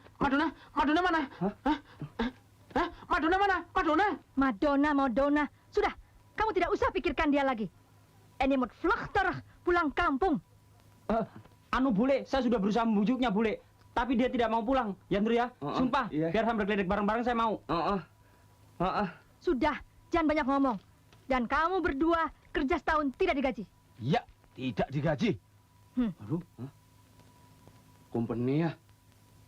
Speaker 7: mana? Hah? Madonna mana?
Speaker 3: Madonna. Sudah, kamu tidak usah pikirkan dia lagi. Ini moet vluchtig pulang kampung.
Speaker 4: Anu bule, saya sudah berusaha membujuknya bule, tapi dia tidak mau pulang. Ya Ndro ya, sumpah. Biar sambil geledek bareng-bareng saya mau.
Speaker 3: Sudah, jangan banyak ngomong. Dan kamu berdua kerja setahun tidak digaji.
Speaker 5: Ya, tidak digaji.
Speaker 4: Aduh,
Speaker 7: Company ya.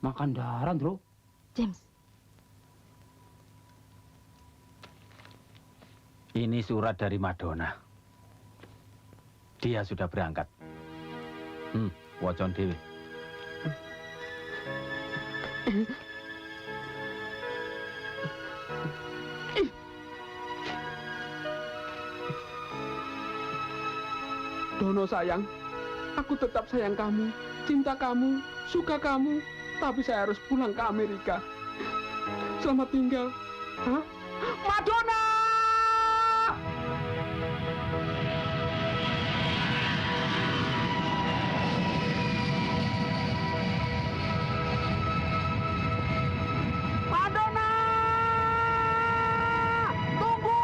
Speaker 4: makan darah, Ndro.
Speaker 3: James,
Speaker 5: Ini surat dari Madonna. Dia sudah berangkat. Wocon dhewe.
Speaker 7: Dono sayang, aku tetap sayang kamu, cinta kamu, suka kamu, tapi saya harus pulang ke Amerika. Selamat tinggal. Hah? Madonna! Madonna! Tunggu!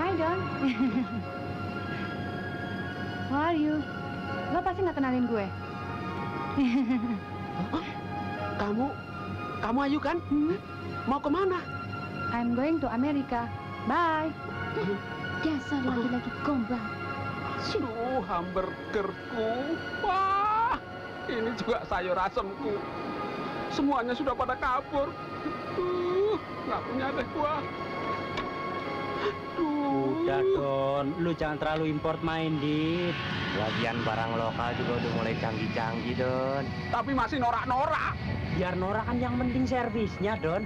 Speaker 11: Hai Don. How are you? Lo pasti nggak kenalin gue.
Speaker 7: Kamu Ayu kan? Mau kemana?
Speaker 11: I'm going to America. Bye.
Speaker 8: Dasar laki-laki gombal.
Speaker 7: Aduh, hamburgerku. Wah, ini juga sayur asemku. Semuanya sudah pada kabur. Nggak punya deh gua.
Speaker 12: Udah Don, lu jangan terlalu import main Dit. Lagian barang lokal juga udah mulai canggih-canggih Don.
Speaker 7: Tapi masih norak-norak.
Speaker 12: Biar norak kan yang penting servisnya Don.